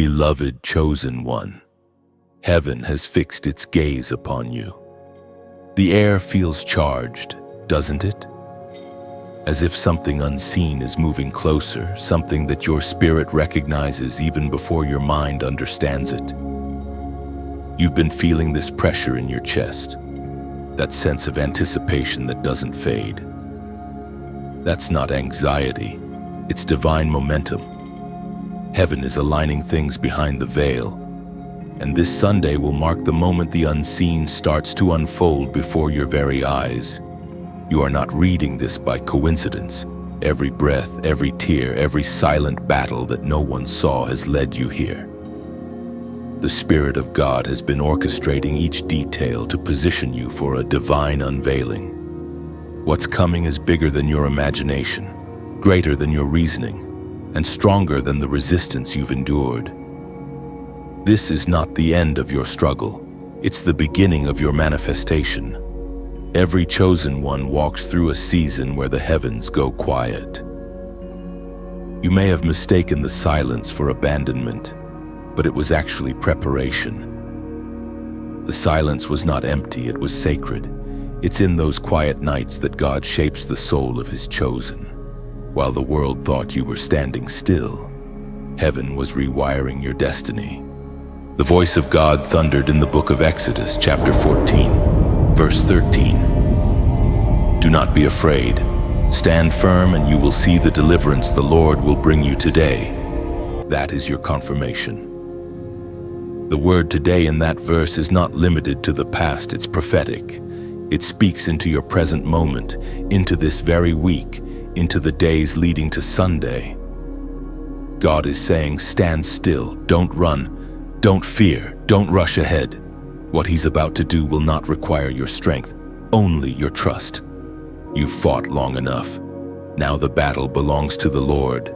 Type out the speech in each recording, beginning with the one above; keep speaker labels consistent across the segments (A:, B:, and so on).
A: Beloved chosen one, heaven has fixed its gaze upon you. The air feels charged, doesn't it? As if something unseen is moving closer, something that your spirit recognizes even before your mind understands it. You've been feeling this pressure in your chest, that sense of anticipation that doesn't fade. That's not anxiety, it's divine momentum. Heaven is aligning things behind the veil, and this Sunday will mark the moment the unseen starts to unfold before your very eyes. You are not reading this by coincidence. Every breath, every tear, every silent battle that no one saw has led you here. The Spirit of God has been orchestrating each detail to position you for a divine unveiling. What's coming is bigger than your imagination, greater than your reasoning, and stronger than the resistance you've endured. This is not the end of your struggle. It's the beginning of your manifestation. Every chosen one walks through a season where the heavens go quiet. You may have mistaken the silence for abandonment, but it was actually preparation. The silence was not empty, it was sacred. It's in those quiet nights that God shapes the soul of His chosen. While the world thought you were standing still, heaven was rewiring your destiny. The voice of God thundered in the book of Exodus, chapter 14, verse 13. Do not be afraid. Stand firm and you will see the deliverance the Lord will bring you today. That is your confirmation. The word today in that verse is not limited to the past, it's prophetic. It speaks into your present moment, into this very week, into the days leading to Sunday. God is saying, stand still, don't run, don't fear, don't rush ahead. What He's about to do will not require your strength, only your trust. You've fought long enough. Now the battle belongs to the Lord.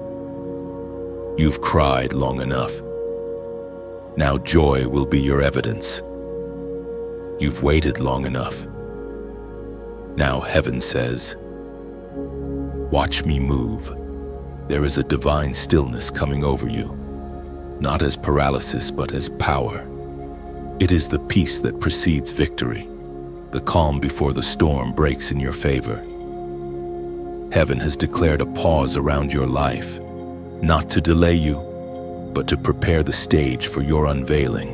A: You've cried long enough. Now joy will be your evidence. You've waited long enough. Now heaven says, watch me move. There is a divine stillness coming over you, not as paralysis, but as power. It is the peace that precedes victory. The calm before the storm breaks in your favor. Heaven has declared a pause around your life, not to delay you, but to prepare the stage for your unveiling.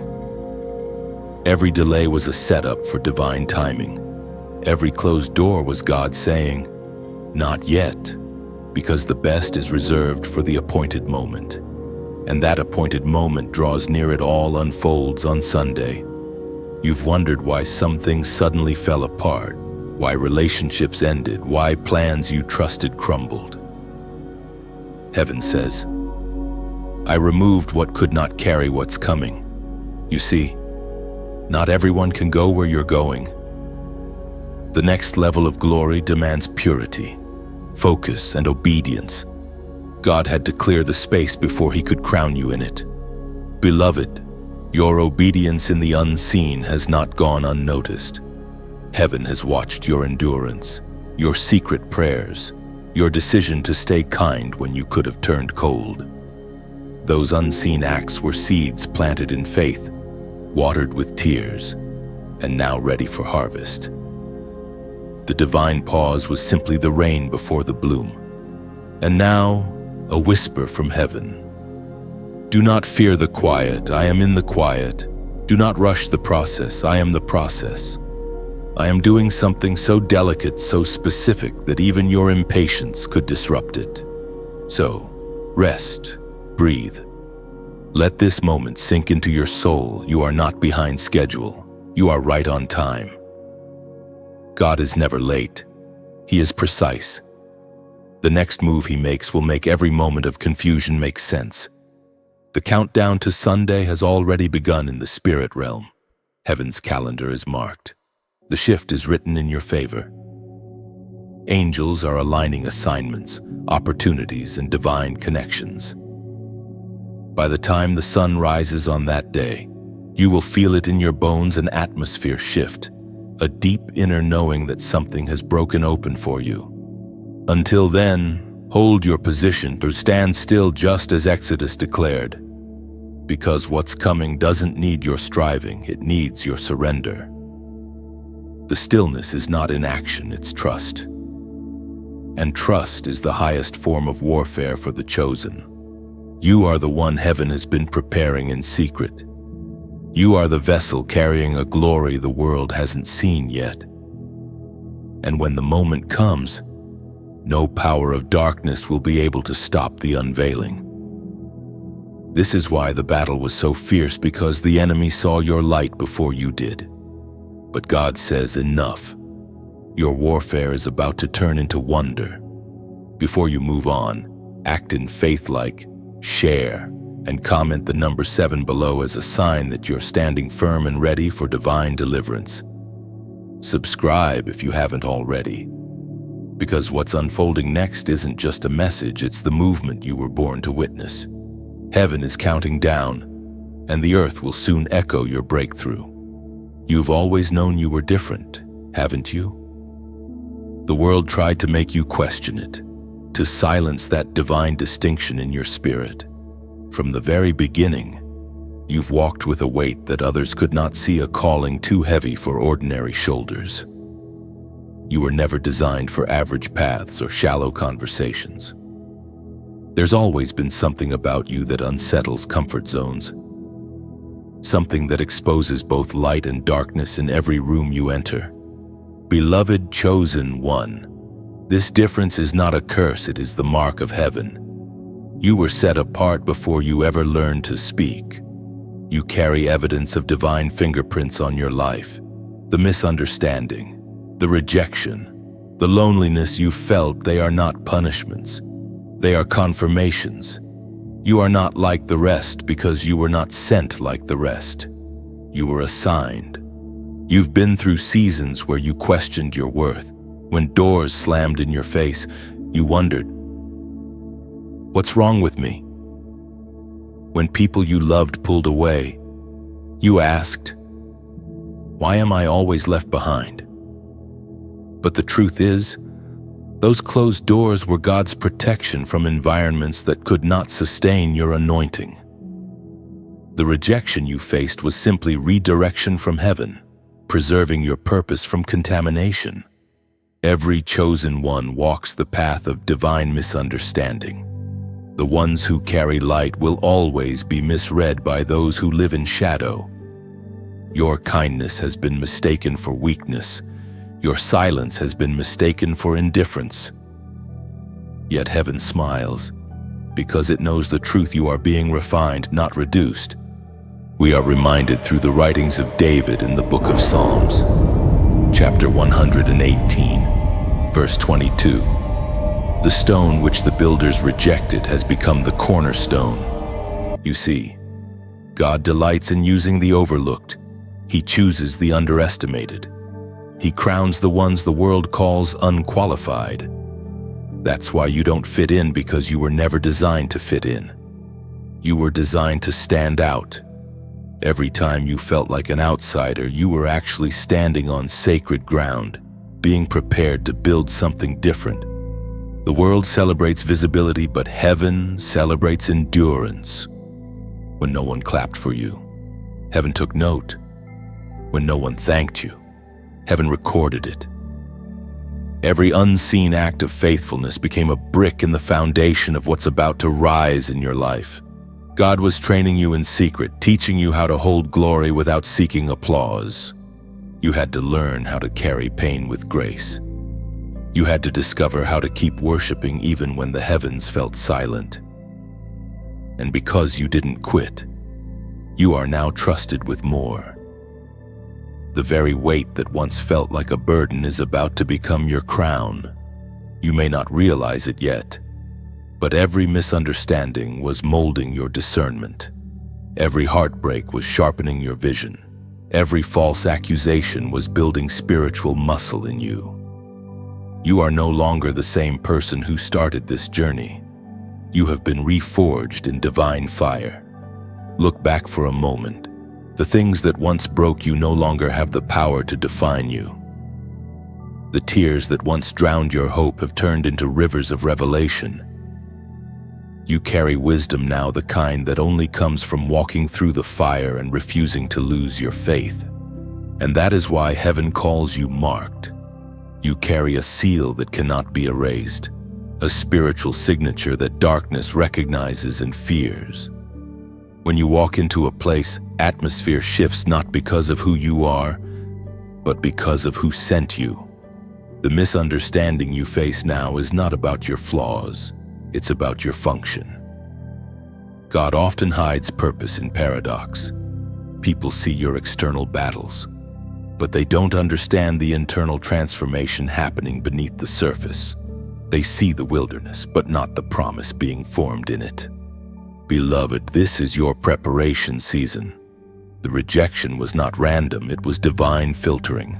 A: Every delay was a setup for divine timing. Every closed door was God saying, not yet, because the best is reserved for the appointed moment. And that appointed moment draws near, it all unfolds on Sunday. You've wondered why some things suddenly fell apart, why relationships ended, why plans you trusted crumbled. Heaven says, I removed what could not carry what's coming. You see, not everyone can go where you're going. The next level of glory demands purity, focus, and obedience. God had to clear the space before He could crown you in it. Beloved, your obedience in the unseen has not gone unnoticed. Heaven has watched your endurance, your secret prayers, your decision to stay kind when you could have turned cold. Those unseen acts were seeds planted in faith, watered with tears, and now ready for harvest. The divine pause was simply the rain before the bloom. And now, a whisper from heaven. Do not fear the quiet, I am in the quiet. Do not rush the process, I am the process. I am doing something so delicate, so specific, that even your impatience could disrupt it. So, rest, breathe. Let this moment sink into your soul. You are not behind schedule. You are right on time. God is never late. He is precise. The next move He makes will make every moment of confusion make sense. The countdown to Sunday has already begun in the spirit realm. Heaven's calendar is marked. The shift is written in your favor. Angels are aligning assignments, opportunities, and divine connections. By the time the sun rises on that day, you will feel it in your bones, an atmosphere shift, a deep inner knowing that something has broken open for you. Until then, hold your position or stand still, just as Exodus declared. because what's coming doesn't need your striving, it needs your surrender. The stillness is not inaction, it's trust. And trust is the highest form of warfare for the chosen. You are the one heaven has been preparing in secret. You are the vessel carrying a glory the world hasn't seen yet. And when the moment comes, no power of darkness will be able to stop the unveiling. This is why the battle was so fierce, because the enemy saw your light before you did. But God says, enough. Your warfare is about to turn into wonder. Before you move on, act in faith, like, share, and comment the number 7 below as a sign that you're standing firm and ready for divine deliverance. Subscribe if you haven't already, because what's unfolding next isn't just a message, it's the movement you were born to witness. Heaven is counting down, and the earth will soon echo your breakthrough. You've always known you were different, haven't you? The world tried to make you question it, to silence that divine distinction in your spirit. From the very beginning, you've walked with a weight that others could not see, a calling too heavy for ordinary shoulders. You were never designed for average paths or shallow conversations. There's always been something about you that unsettles comfort zones, something that exposes both light and darkness in every room you enter. Beloved chosen one, this difference is not a curse, it is the mark of heaven. You were set apart before you ever learned to speak. You carry evidence of divine fingerprints on your life. The misunderstanding, the rejection, the loneliness you felt, they are not punishments. They are confirmations. You are not like the rest because you were not sent like the rest. You were assigned. You've been through seasons where you questioned your worth. When doors slammed in your face, you wondered, what's wrong with me? When people you loved pulled away, you asked, why am I always left behind? But the truth is, those closed doors were God's protection from environments that could not sustain your anointing. The rejection you faced was simply redirection from heaven, preserving your purpose from contamination. Every chosen one walks the path of divine misunderstanding. The ones who carry light will always be misread by those who live in shadow. Your kindness has been mistaken for weakness. Your silence has been mistaken for indifference. Yet heaven smiles, because it knows the truth. You are being refined, not reduced. We are reminded through the writings of David in the book of Psalms, chapter 118, verse 22. The stone which the builders rejected has become the cornerstone. You see, God delights in using the overlooked. He chooses the underestimated. He crowns the ones the world calls unqualified. That's why you don't fit in, because you were never designed to fit in. You were designed to stand out. Every time you felt like an outsider, you were actually standing on sacred ground, being prepared to build something different. The world celebrates visibility, but heaven celebrates endurance. When no one clapped for you, heaven took note. When no one thanked you, heaven recorded it. Every unseen act of faithfulness became a brick in the foundation of what's about to rise in your life. God was training you in secret, teaching you how to hold glory without seeking applause. You had to learn how to carry pain with grace. You had to discover how to keep worshiping even when the heavens felt silent. And because you didn't quit, you are now trusted with more. The very weight that once felt like a burden is about to become your crown. You may not realize it yet, but every misunderstanding was molding your discernment. Every heartbreak was sharpening your vision. Every false accusation was building spiritual muscle in you. You are no longer the same person who started this journey. You have been reforged in divine fire. Look back for a moment. The things that once broke you no longer have the power to define you. The tears that once drowned your hope have turned into rivers of revelation. You carry wisdom now, the kind that only comes from walking through the fire and refusing to lose your faith. And that is why heaven calls you marked. You carry a seal that cannot be erased, a spiritual signature that darkness recognizes and fears. When you walk into a place, atmosphere shifts not because of who you are, but because of who sent you. The misunderstanding you face now is not about your flaws, it's about your function. God often hides purpose in paradox. People see your external battles, but they don't understand the internal transformation happening beneath the surface. They see the wilderness, but not the promise being formed in it. Beloved, this is your preparation season. The rejection was not random, it was divine filtering.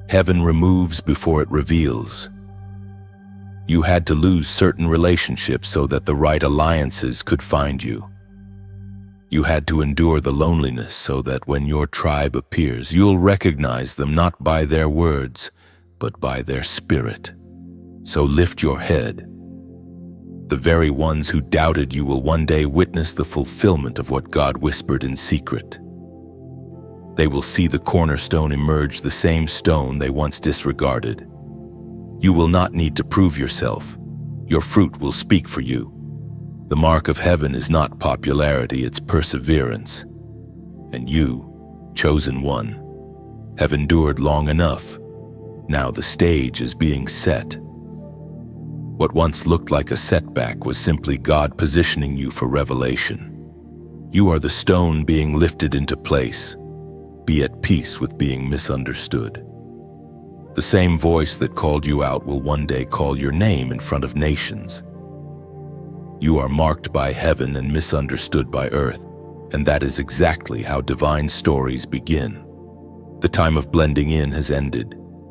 A: Heaven removes before it reveals. You had to lose certain relationships so that the right alliances could find you. You had to endure the loneliness so that when your tribe appears, you'll recognize them not by their words, but by their spirit. So lift your head. The very ones who doubted you will one day witness the fulfillment of what God whispered in secret. They will see the cornerstone emerge, the same stone they once disregarded. You will not need to prove yourself. Your fruit will speak for you. The mark of heaven is not popularity, it's perseverance. And you, chosen one, have endured long enough. Now the stage is being set. What once looked like a setback was simply God positioning you for revelation. You are the stone being lifted into place. Be at peace with being misunderstood. The same voice that called you out will one day call your name in front of nations. You are marked by heaven and misunderstood by earth, and that is exactly how divine stories begin. The time of blending in has ended.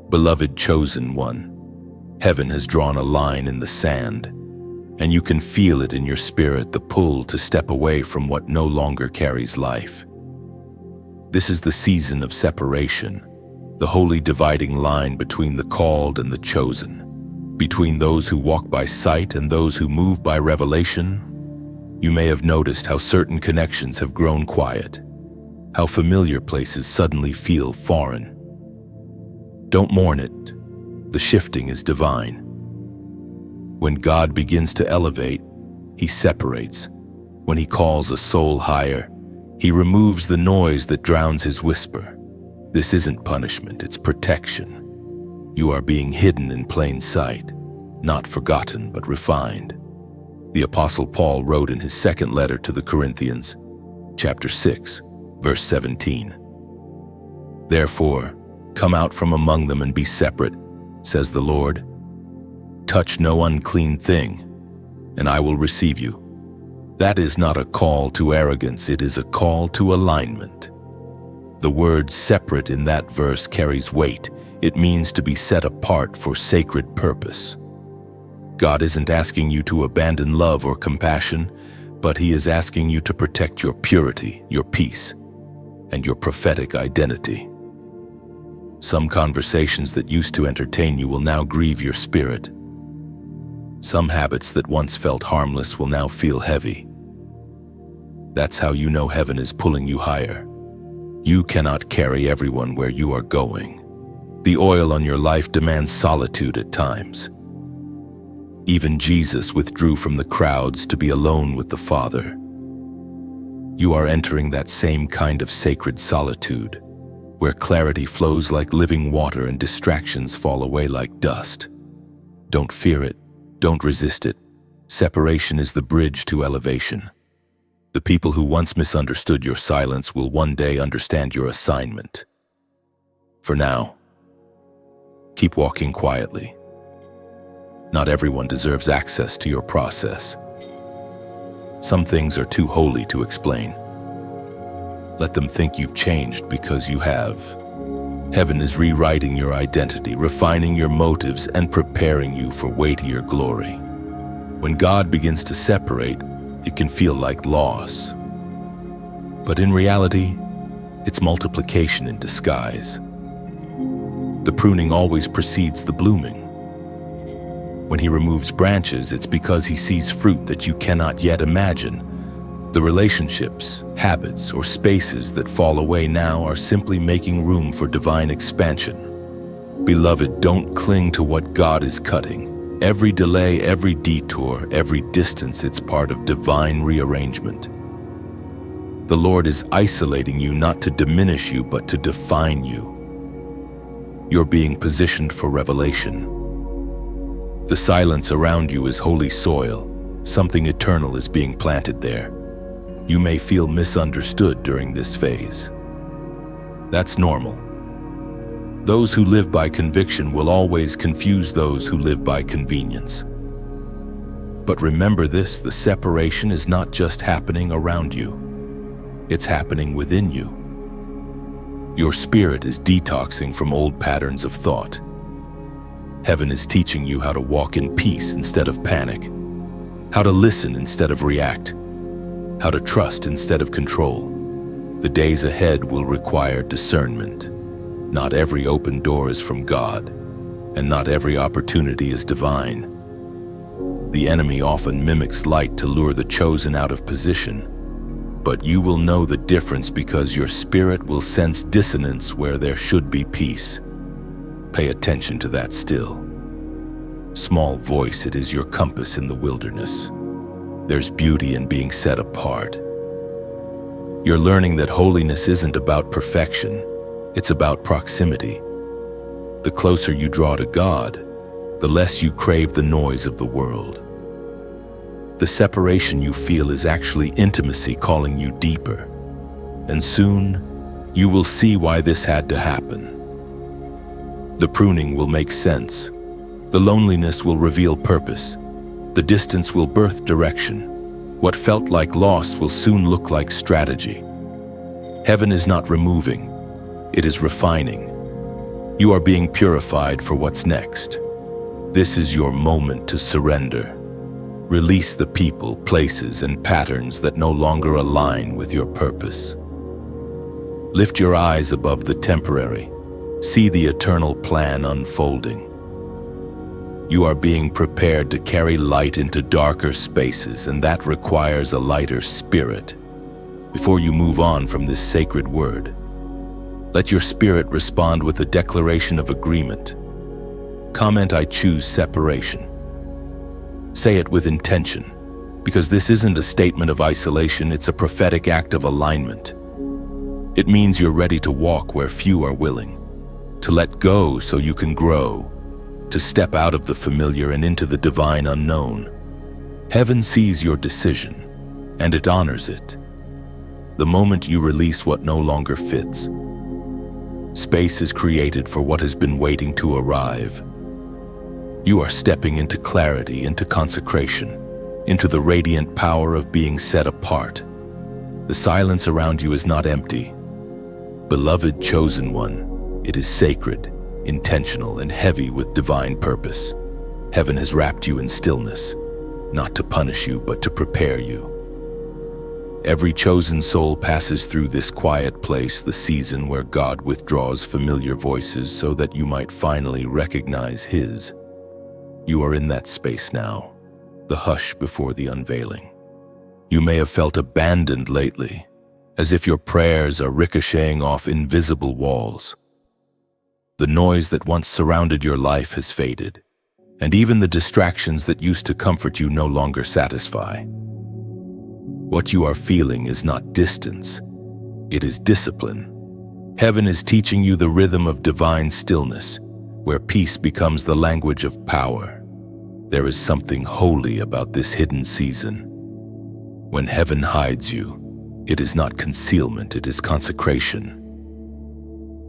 A: Beloved chosen one, heaven has drawn a line in the sand, and you can feel it in your spirit, the pull to step away from what no longer carries life. This is the season of separation, the holy dividing line between the called and the chosen. Between those who walk by sight and those who move by revelation. You may have noticed how certain connections have grown quiet, how familiar places suddenly feel foreign. Don't mourn it. The shifting is divine. When God begins to elevate, He separates. When He calls a soul higher, He removes the noise that drowns His whisper. This isn't punishment, it's protection. You are being hidden in plain sight, not forgotten but refined. The Apostle Paul wrote in his second letter to the Corinthians, chapter 6, verse 17. Therefore, come out from among them and be separate, says the Lord. Touch no unclean thing, and I will receive you. That is not a call to arrogance, it is a call to alignment. The word separate in that verse carries weight. It means to be set apart for sacred purpose. God isn't asking you to abandon love or compassion, but He is asking you to protect your purity, your peace, and your prophetic identity. Some conversations that used to entertain you will now grieve your spirit. Some habits that once felt harmless will now feel heavy. That's how you know heaven is pulling you higher. You cannot carry everyone where you are going. The oil on your life demands solitude at times. Even Jesus withdrew from the crowds to be alone with the Father. You are entering that same kind of sacred solitude, where clarity flows like living water and distractions fall away like dust. Don't fear it, don't resist it. Separation is the bridge to elevation. The people who once misunderstood your silence will one day understand your assignment. For now, keep walking quietly. Not everyone deserves access to your process. Some things are too holy to explain. Let them think you've changed because you have. Heaven is rewriting your identity, refining your motives, and preparing you for weightier glory. When God begins to separate, it can feel like loss. But in reality, it's multiplication in disguise. The pruning always precedes the blooming. When he removes branches, it's because he sees fruit that you cannot yet imagine. The relationships, habits, or spaces that fall away now are simply making room for divine expansion. Beloved, don't cling to what God is cutting. Every delay, every detour, every distance, it's part of divine rearrangement. The Lord is isolating you not to diminish you, but to define you. You're being positioned for revelation. The silence around you is holy soil. Something eternal is being planted there. You may feel misunderstood during this phase. That's normal. Those who live by conviction will always confuse those who live by convenience. But remember this, the separation is not just happening around you. It's happening within you. Your spirit is detoxing from old patterns of thought. Heaven is teaching you how to walk in peace instead of panic, how to listen instead of react, how to trust instead of control. The days ahead will require discernment. Not every open door is from God, and not every opportunity is divine. The enemy often mimics light to lure the chosen out of position, but you will know the difference because your spirit will sense dissonance where there should be peace. Pay attention to that still small voice. It is your compass in the wilderness. There's beauty in being set apart. You're learning that holiness isn't about perfection, it's about proximity. The closer you draw to God, the less you crave the noise of the world. The separation you feel is actually intimacy calling you deeper. And soon, you will see why this had to happen. The pruning will make sense. The loneliness will reveal purpose. The distance will birth direction. What felt like loss will soon look like strategy. Heaven is not removing, it is refining. You are being purified for what's next. This is your moment to surrender. Release the people, places, and patterns that no longer align with your purpose. Lift your eyes above the temporary. See the eternal plan unfolding. You are being prepared to carry light into darker spaces, and that requires a lighter spirit. Before you move on from this sacred word, let your spirit respond with a declaration of agreement. Comment, "I choose separation." Say it with intention, because this isn't a statement of isolation, it's a prophetic act of alignment. It means you're ready to walk where few are willing, to let go so you can grow, to step out of the familiar and into the divine unknown. Heaven sees your decision, and it honors it. The moment you release what no longer fits, space is created for what has been waiting to arrive. You are stepping into clarity, into consecration, into the radiant power of being set apart. The silence around you is not empty. Beloved chosen one, it is sacred, intentional, and heavy with divine purpose. Heaven has wrapped you in stillness, not to punish you, but to prepare you. Every chosen soul passes through this quiet place, the season where God withdraws familiar voices so that you might finally recognize His. You are in that space now, the hush before the unveiling. You may have felt abandoned lately, as if your prayers are ricocheting off invisible walls. The noise that once surrounded your life has faded, and even the distractions that used to comfort you no longer satisfy. What you are feeling is not distance, it is discipline. Heaven is teaching you the rhythm of divine stillness, where peace becomes the language of power. There is something holy about this hidden season. When heaven hides you, it is not concealment, it is consecration.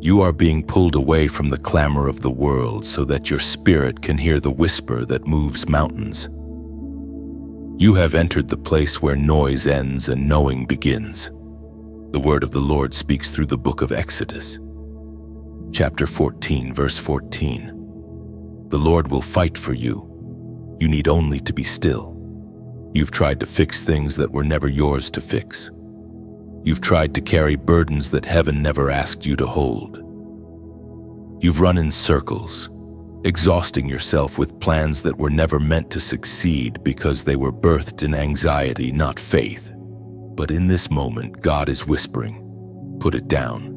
A: You are being pulled away from the clamor of the world so that your spirit can hear the whisper that moves mountains. You have entered the place where noise ends and knowing begins. The word of the Lord speaks through the book of Exodus. Chapter 14, verse 14. The Lord will fight for you. You need only to be still. You've tried to fix things that were never yours to fix. You've tried to carry burdens that heaven never asked you to hold. You've run in circles, exhausting yourself with plans that were never meant to succeed because they were birthed in anxiety, not faith. But in this moment, God is whispering, "Put it down.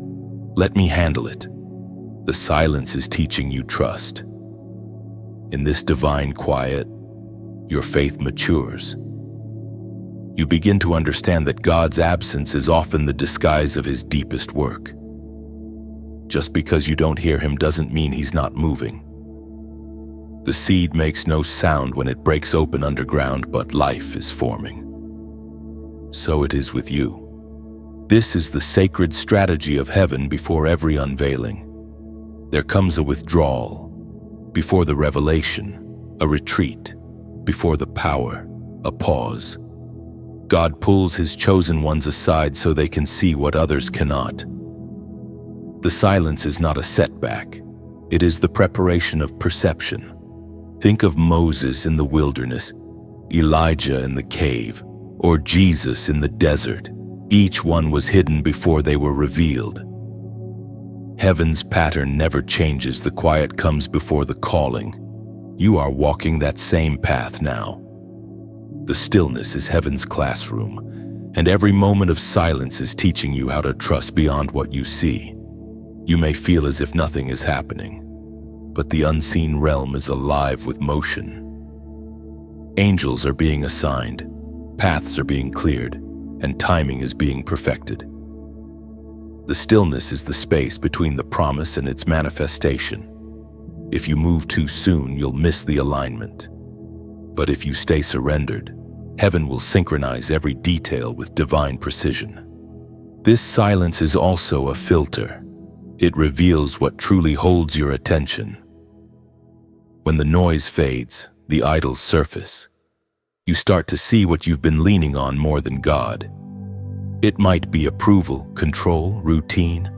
A: Let me handle it." The silence is teaching you trust. In this divine quiet, your faith matures. You begin to understand that God's absence is often the disguise of His deepest work. Just because you don't hear Him doesn't mean He's not moving. The seed makes no sound when it breaks open underground, but life is forming. So it is with you. This is the sacred strategy of heaven before every unveiling. There comes a withdrawal, before the revelation, a retreat, before the power, a pause. God pulls His chosen ones aside so they can see what others cannot. The silence is not a setback. It is the preparation of perception. Think of Moses in the wilderness, Elijah in the cave, or Jesus in the desert. Each one was hidden before they were revealed. Heaven's pattern never changes. The quiet comes before the calling. You are walking that same path now. The stillness is heaven's classroom, and every moment of silence is teaching you how to trust beyond what you see. You may feel as if nothing is happening, but the unseen realm is alive with motion. Angels are being assigned, paths are being cleared, and timing is being perfected. The stillness is the space between the promise and its manifestation. If you move too soon, you'll miss the alignment. But if you stay surrendered, heaven will synchronize every detail with divine precision. This silence is also a filter. It reveals what truly holds your attention. When the noise fades, the idols surface. You start to see what you've been leaning on more than God. It might be approval, control, routine,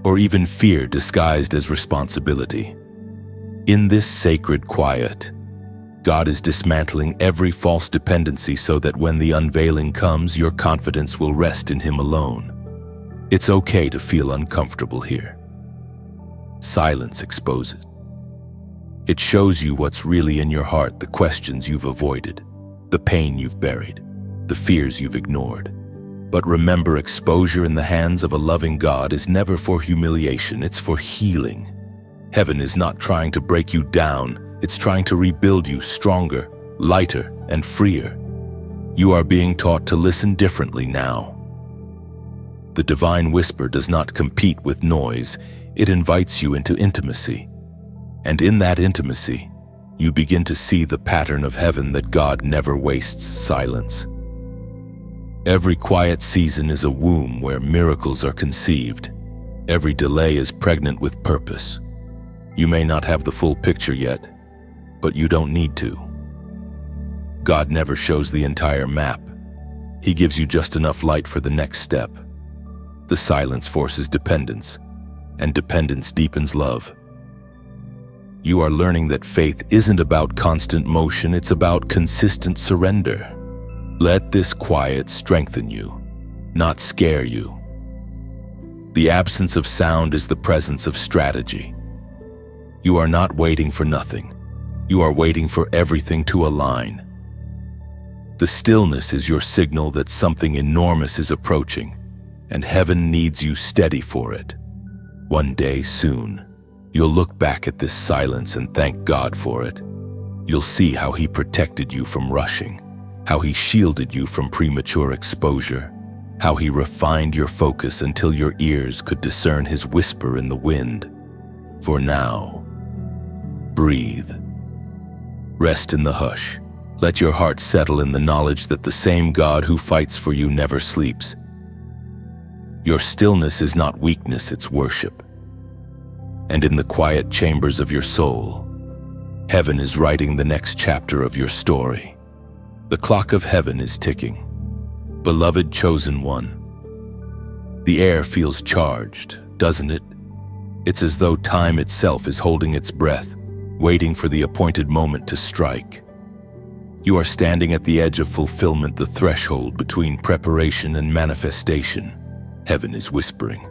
A: or even fear disguised as responsibility. In this sacred quiet, God is dismantling every false dependency so that when the unveiling comes, your confidence will rest in Him alone. It's okay to feel uncomfortable here. Silence exposes. It shows you what's really in your heart, the questions you've avoided, the pain you've buried, the fears you've ignored. But remember, exposure in the hands of a loving God is never for humiliation, it's for healing. Heaven is not trying to break you down, it's trying to rebuild you stronger, lighter, and freer. You are being taught to listen differently now. The divine whisper does not compete with noise, it invites you into intimacy. And in that intimacy, you begin to see the pattern of heaven that God never wastes silence. Every quiet season is a womb where miracles are conceived. Every delay is pregnant with purpose. You may not have the full picture yet, but you don't need to. God never shows the entire map. He gives you just enough light for the next step. The silence forces dependence, and dependence deepens love. You are learning that faith isn't about constant motion, it's about consistent surrender. Let this quiet strengthen you, not scare you. The absence of sound is the presence of strategy. You are not waiting for nothing. You are waiting for everything to align. The stillness is your signal that something enormous is approaching, and heaven needs you steady for it. One day soon, you'll look back at this silence and thank God for it. You'll see how He protected you from rushing, how He shielded you from premature exposure, how He refined your focus until your ears could discern His whisper in the wind. For now, breathe. Rest in the hush. Let your heart settle in the knowledge that the same God who fights for you never sleeps. Your stillness is not weakness, it's worship. And in the quiet chambers of your soul, heaven is writing the next chapter of your story. The clock of heaven is ticking. Beloved chosen one. The air feels charged, doesn't it? It's as though time itself is holding its breath, waiting for the appointed moment to strike. You are standing at the edge of fulfillment, the threshold between preparation and manifestation. Heaven is whispering.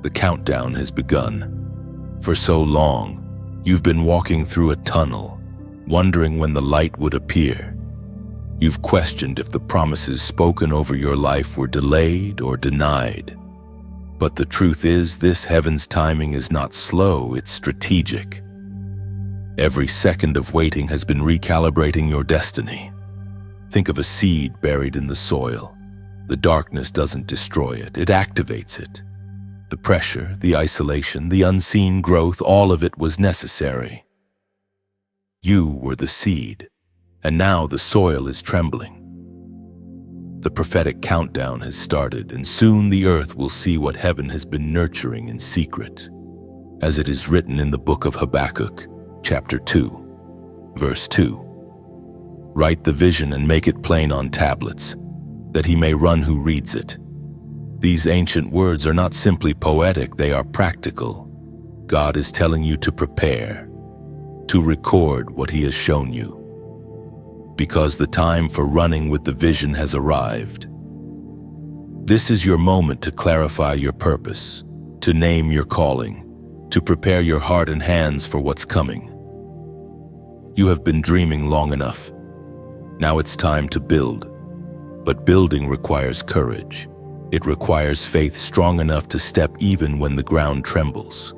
A: The countdown has begun. For so long, You've been walking through a tunnel, wondering when the light would appear. You've questioned if the promises spoken over your life were delayed or denied. But the truth is, this heaven's timing is not slow, it's strategic. Every second of waiting has been recalibrating your destiny. Think of a seed buried in the soil. The darkness doesn't destroy it, it activates it. The pressure, the isolation, the unseen growth, all of it was necessary. You were the seed, and now the soil is trembling. The prophetic countdown has started, and soon the earth will see what heaven has been nurturing in secret. As it is written in the book of Habakkuk, chapter 2, verse 2. Write the vision and make it plain on tablets, that he may run who reads it. These ancient words are not simply poetic, they are practical. God is telling you to prepare, to record what he has shown you, because the time for running with the vision has arrived. This is your moment to clarify your purpose, to name your calling, to prepare your heart and hands for what's coming. You have been dreaming long enough. Now it's time to build. But building requires courage. It requires faith strong enough to step even when the ground trembles.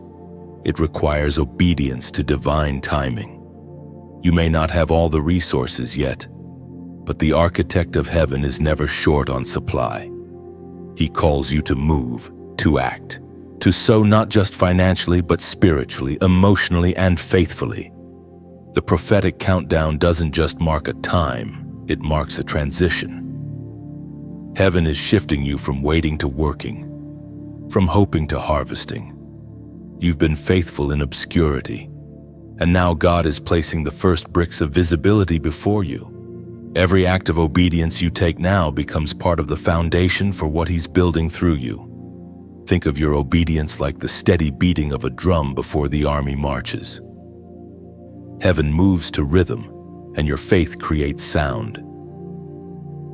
A: It requires obedience to divine timing. You may not have all the resources yet, but the architect of heaven is never short on supply. He calls you to move, to act, to sow not just financially but spiritually, emotionally, and faithfully. The prophetic countdown doesn't just mark a time, it marks a transition. Heaven is shifting you from waiting to working, from hoping to harvesting. You've been faithful in obscurity, and now God is placing the first bricks of visibility before you. Every act of obedience you take now becomes part of the foundation for what he's building through you. Think of your obedience like the steady beating of a drum before the army marches. Heaven moves to rhythm, and your faith creates sound.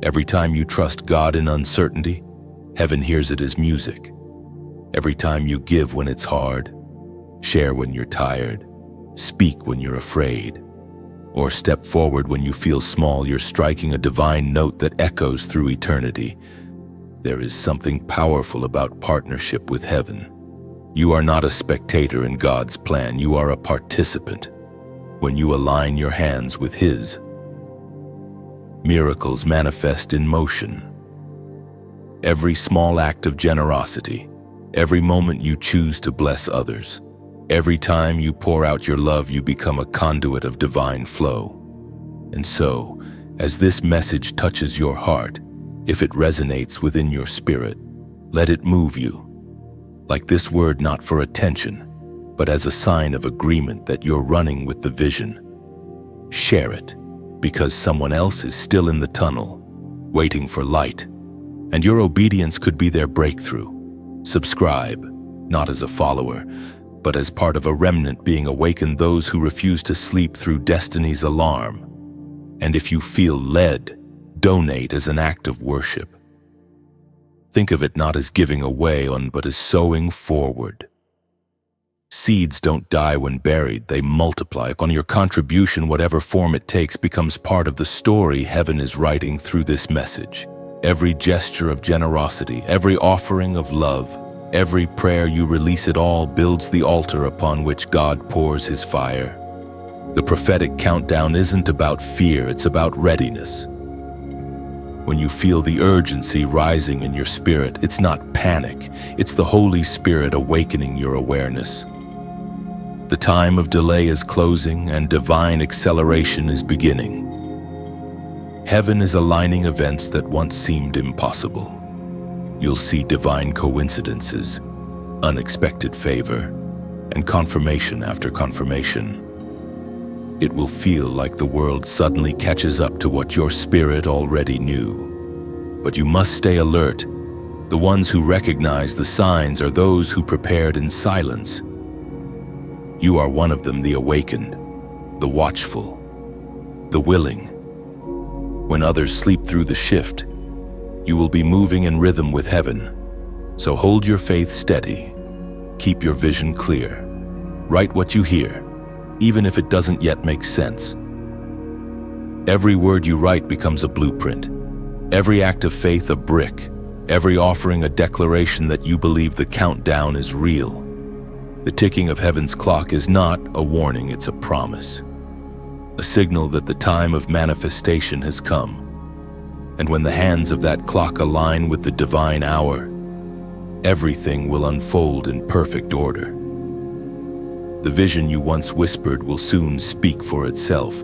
A: Every time you trust God in uncertainty, heaven hears it as music. Every time you give when it's hard, share when you're tired, speak when you're afraid, or step forward when you feel small, you're striking a divine note that echoes through eternity. There is something powerful about partnership with heaven. You are not a spectator in God's plan, you are a participant. When you align your hands with his, miracles manifest in motion. Every small act of generosity, every moment you choose to bless others, every time you pour out your love, you become a conduit of divine flow. And so, as this message touches your heart, if it resonates within your spirit, let it move you. Like this word, not for attention, but as a sign of agreement that you're running with the vision. Share it, because someone else is still in the tunnel, waiting for light, and your obedience could be their breakthrough. Subscribe, not as a follower, but as part of a remnant being awakened, those who refuse to sleep through destiny's alarm. And if you feel led, donate as an act of worship. Think of it not as giving away but as sowing forward. Seeds don't die when buried, they multiply. On your contribution, whatever form it takes, becomes part of the story heaven is writing through this message. Every gesture of generosity, every offering of love, every prayer you release, it all builds the altar upon which God pours his fire. The prophetic countdown isn't about fear, it's about readiness. When you feel the urgency rising in your spirit, it's not panic, it's the Holy Spirit awakening your awareness. The time of delay is closing and divine acceleration is beginning. Heaven is aligning events that once seemed impossible. You'll see divine coincidences, unexpected favor, and confirmation after confirmation. It will feel like the world suddenly catches up to what your spirit already knew. But you must stay alert. The ones who recognize the signs are those who prepared in silence. You are one of them, the awakened, the watchful, the willing. When others sleep through the shift, you will be moving in rhythm with heaven. So hold your faith steady, keep your vision clear, write what you hear, even if it doesn't yet make sense. Every word you write becomes a blueprint. Every act of faith a brick. Every offering a declaration that you believe the countdown is real. The ticking of heaven's clock is not a warning, it's a promise. A signal that the time of manifestation has come. And when the hands of that clock align with the divine hour, everything will unfold in perfect order. The vision you once whispered will soon speak for itself.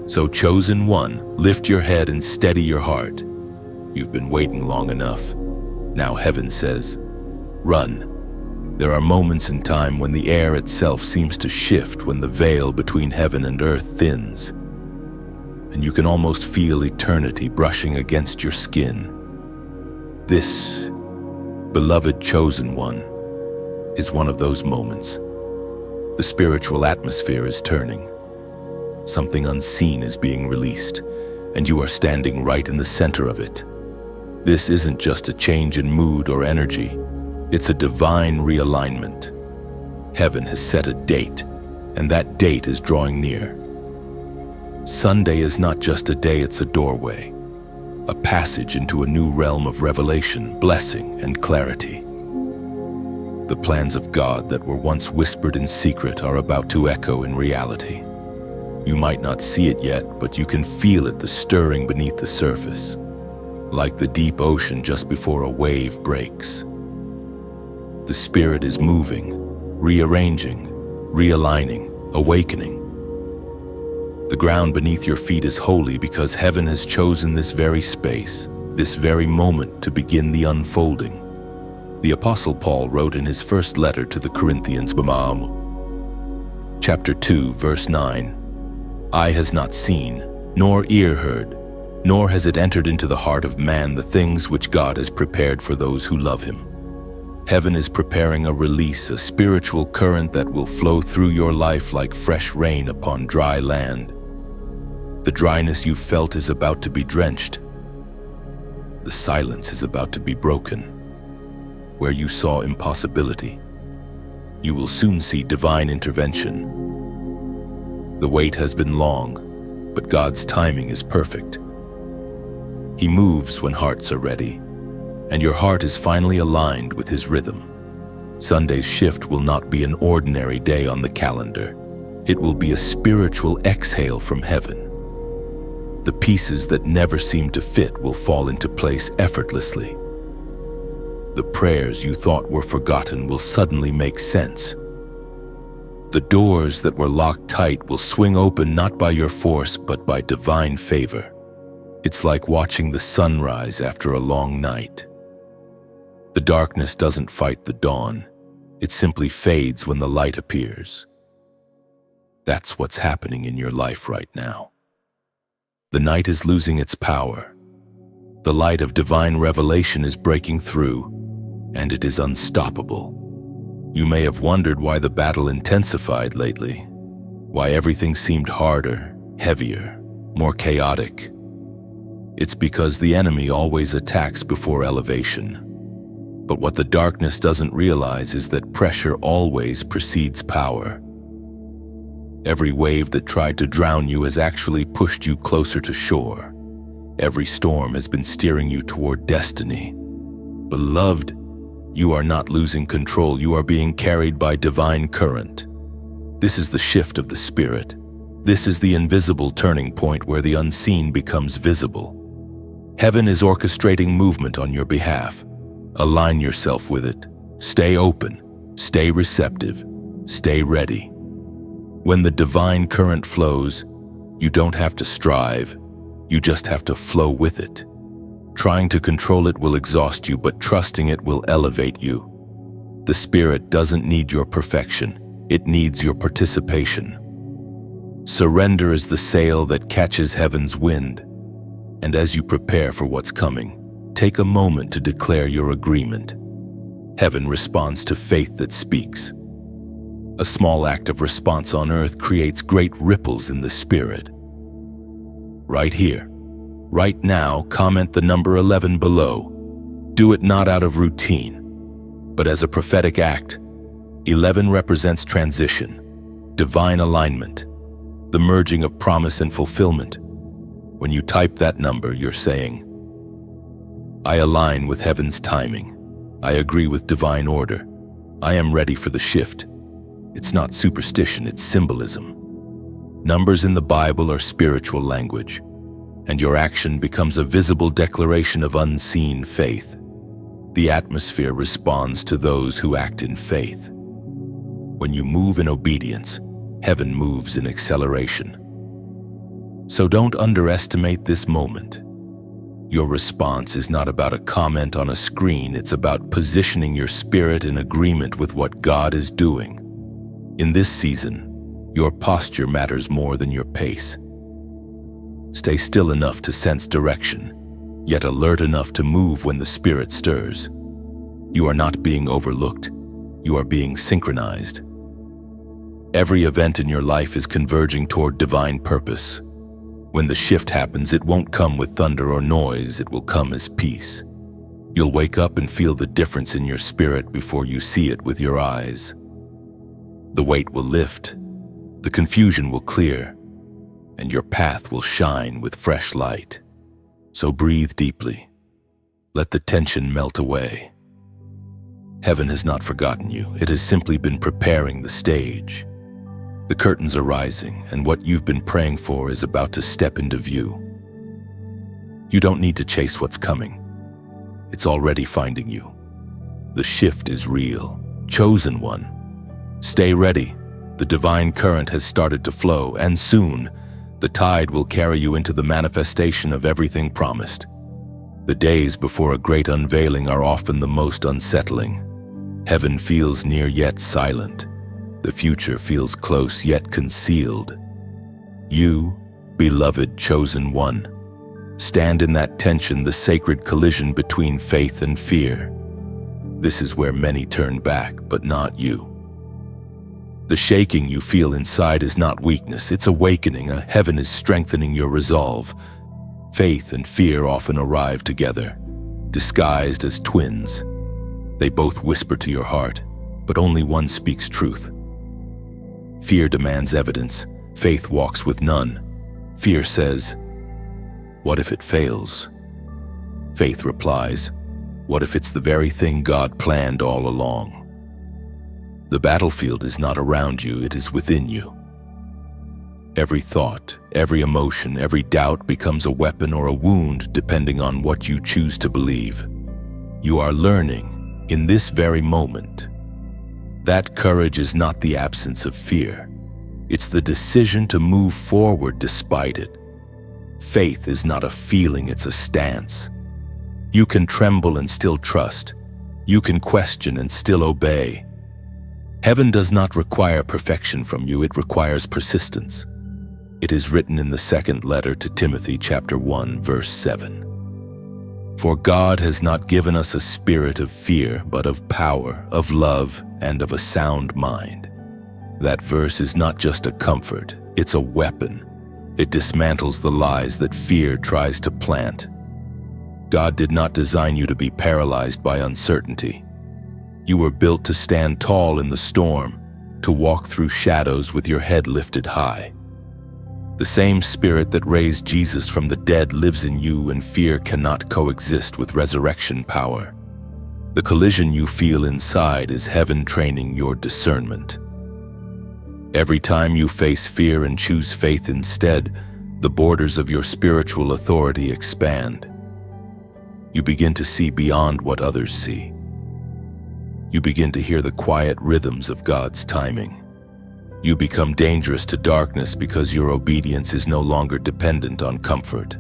A: So, chosen one, lift your head and steady your heart. You've been waiting long enough. Now heaven says, run. There are moments in time when the air itself seems to shift, when the veil between heaven and earth thins, and you can almost feel eternity brushing against your skin. This, beloved chosen one, is one of those moments. The spiritual atmosphere is turning. Something unseen is being released, and you are standing right in the center of it. This isn't just a change in mood or energy. It's a divine realignment. Heaven has set a date, and that date is drawing near. Sunday is not just a day, it's a doorway, a passage into a new realm of revelation, blessing, and clarity. The plans of God that were once whispered in secret are about to echo in reality. You might not see it yet, but you can feel it, the stirring beneath the surface, like the deep ocean just before a wave breaks. The Spirit is moving, rearranging, realigning, awakening. The ground beneath your feet is holy because heaven has chosen this very space, this very moment to begin the unfolding. The Apostle Paul wrote in his first letter to the Corinthians, chapter 2, verse 9, "Eye has not seen, nor ear heard, nor has it entered into the heart of man the things which God has prepared for those who love him." Heaven is preparing a release, a spiritual current that will flow through your life like fresh rain upon dry land. The dryness you felt is about to be drenched. The silence is about to be broken. Where you saw impossibility, you will soon see divine intervention. The wait has been long, but God's timing is perfect. He moves when hearts are ready, and your heart is finally aligned with His rhythm. Sunday's shift will not be an ordinary day on the calendar. It will be a spiritual exhale from heaven. The pieces that never seemed to fit will fall into place effortlessly. The prayers you thought were forgotten will suddenly make sense. The doors that were locked tight will swing open not by your force but by divine favor. It's like watching the sunrise after a long night. The darkness doesn't fight the dawn. It simply fades when the light appears. That's what's happening in your life right now. The night is losing its power. The light of divine revelation is breaking through, and it is unstoppable. You may have wondered why the battle intensified lately, why everything seemed harder, heavier, more chaotic. It's because the enemy always attacks before elevation. But what the darkness doesn't realize is that pressure always precedes power. Every wave that tried to drown you has actually pushed you closer to shore. Every storm has been steering you toward destiny. Beloved, you are not losing control. You are being carried by divine current. This is the shift of the Spirit. This is the invisible turning point where the unseen becomes visible. Heaven is orchestrating movement on your behalf. Align yourself with it. Stay open. Stay receptive. Stay ready. When the divine current flows, you don't have to strive. You just have to flow with it. Trying to control it will exhaust you, but trusting it will elevate you. The Spirit doesn't need your perfection. It needs your participation. Surrender is the sail that catches heaven's wind. And as you prepare for what's coming, take a moment to declare your agreement. Heaven responds to faith that speaks. A small act of response on earth creates great ripples in the Spirit. Right here, right now, comment the number 11 below. Do it not out of routine, but as a prophetic act. 11 represents transition, divine alignment, the merging of promise and fulfillment. When you type that number, you're saying, I align with heaven's timing. I agree with divine order. I am ready for the shift. It's not superstition, it's symbolism. Numbers in the Bible are spiritual language, and your action becomes a visible declaration of unseen faith. The atmosphere responds to those who act in faith. When you move in obedience, heaven moves in acceleration. So don't underestimate this moment. Your response is not about a comment on a screen, it's about positioning your spirit in agreement with what God is doing. In this season, your posture matters more than your pace. Stay still enough to sense direction, yet alert enough to move when the Spirit stirs. You are not being overlooked, you are being synchronized. Every event in your life is converging toward divine purpose. When the shift happens, it won't come with thunder or noise, it will come as peace. You'll wake up and feel the difference in your spirit before you see it with your eyes. The weight will lift, the confusion will clear, and your path will shine with fresh light. So breathe deeply. Let the tension melt away. Heaven has not forgotten you. It has simply been preparing the stage. The curtains are rising, and what you've been praying for is about to step into view. You don't need to chase what's coming. It's already finding you. The shift is real. Chosen one. Stay ready. The divine current has started to flow, and soon, the tide will carry you into the manifestation of everything promised. The days before a great unveiling are often the most unsettling. Heaven feels near yet silent. The future feels close yet concealed. You, beloved chosen one, stand in that tension, the sacred collision between faith and fear. This is where many turn back, but not you. The shaking you feel inside is not weakness, it's awakening. Heaven is strengthening your resolve. Faith and fear often arrive together, disguised as twins. They both whisper to your heart, but only one speaks truth. Fear demands evidence. Faith walks with none. Fear says, "What if it fails?" Faith replies, "What if it's the very thing God planned all along?" The battlefield is not around you, it is within you. Every thought, every emotion, every doubt becomes a weapon or a wound depending on what you choose to believe. You are learning in this very moment that courage is not the absence of fear. It's the decision to move forward despite it. Faith is not a feeling, it's a stance. You can tremble and still trust. You can question and still obey. Heaven does not require perfection from you, it requires persistence. It is written in the second letter to Timothy, chapter 1, verse 7. For God has not given us a spirit of fear, but of power, of love, and of a sound mind. That verse is not just a comfort, it's a weapon. It dismantles the lies that fear tries to plant. God did not design you to be paralyzed by uncertainty. You were built to stand tall in the storm, to walk through shadows with your head lifted high. The same Spirit that raised Jesus from the dead lives in you, and fear cannot coexist with resurrection power. The collision you feel inside is heaven training your discernment. Every time you face fear and choose faith instead, the borders of your spiritual authority expand. You begin to see beyond what others see. You begin to hear the quiet rhythms of God's timing. You become dangerous to darkness because your obedience is no longer dependent on comfort.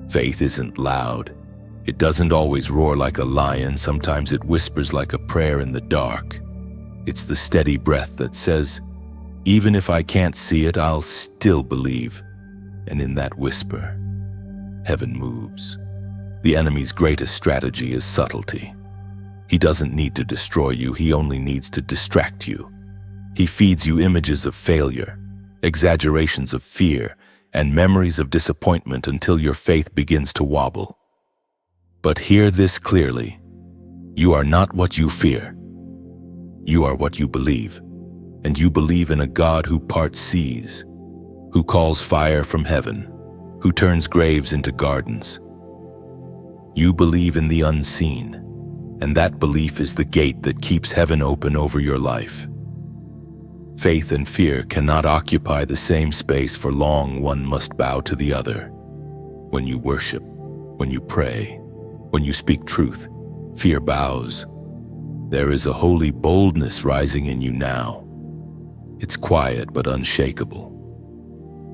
A: Faith isn't loud. It doesn't always roar like a lion. Sometimes it whispers like a prayer in the dark. It's the steady breath that says, even if I can't see it, I'll still believe. And in that whisper, heaven moves. The enemy's greatest strategy is subtlety. He doesn't need to destroy you, he only needs to distract you. He feeds you images of failure, exaggerations of fear, and memories of disappointment until your faith begins to wobble. But hear this clearly. You are not what you fear. You are what you believe. And you believe in a God who parts seas, who calls fire from heaven, who turns graves into gardens. You believe in the unseen, and that belief is the gate that keeps heaven open over your life. Faith and fear cannot occupy the same space for long. One must bow to the other. When you worship, when you pray, when you speak truth, fear bows. There is a holy boldness rising in you now. It's quiet but unshakable.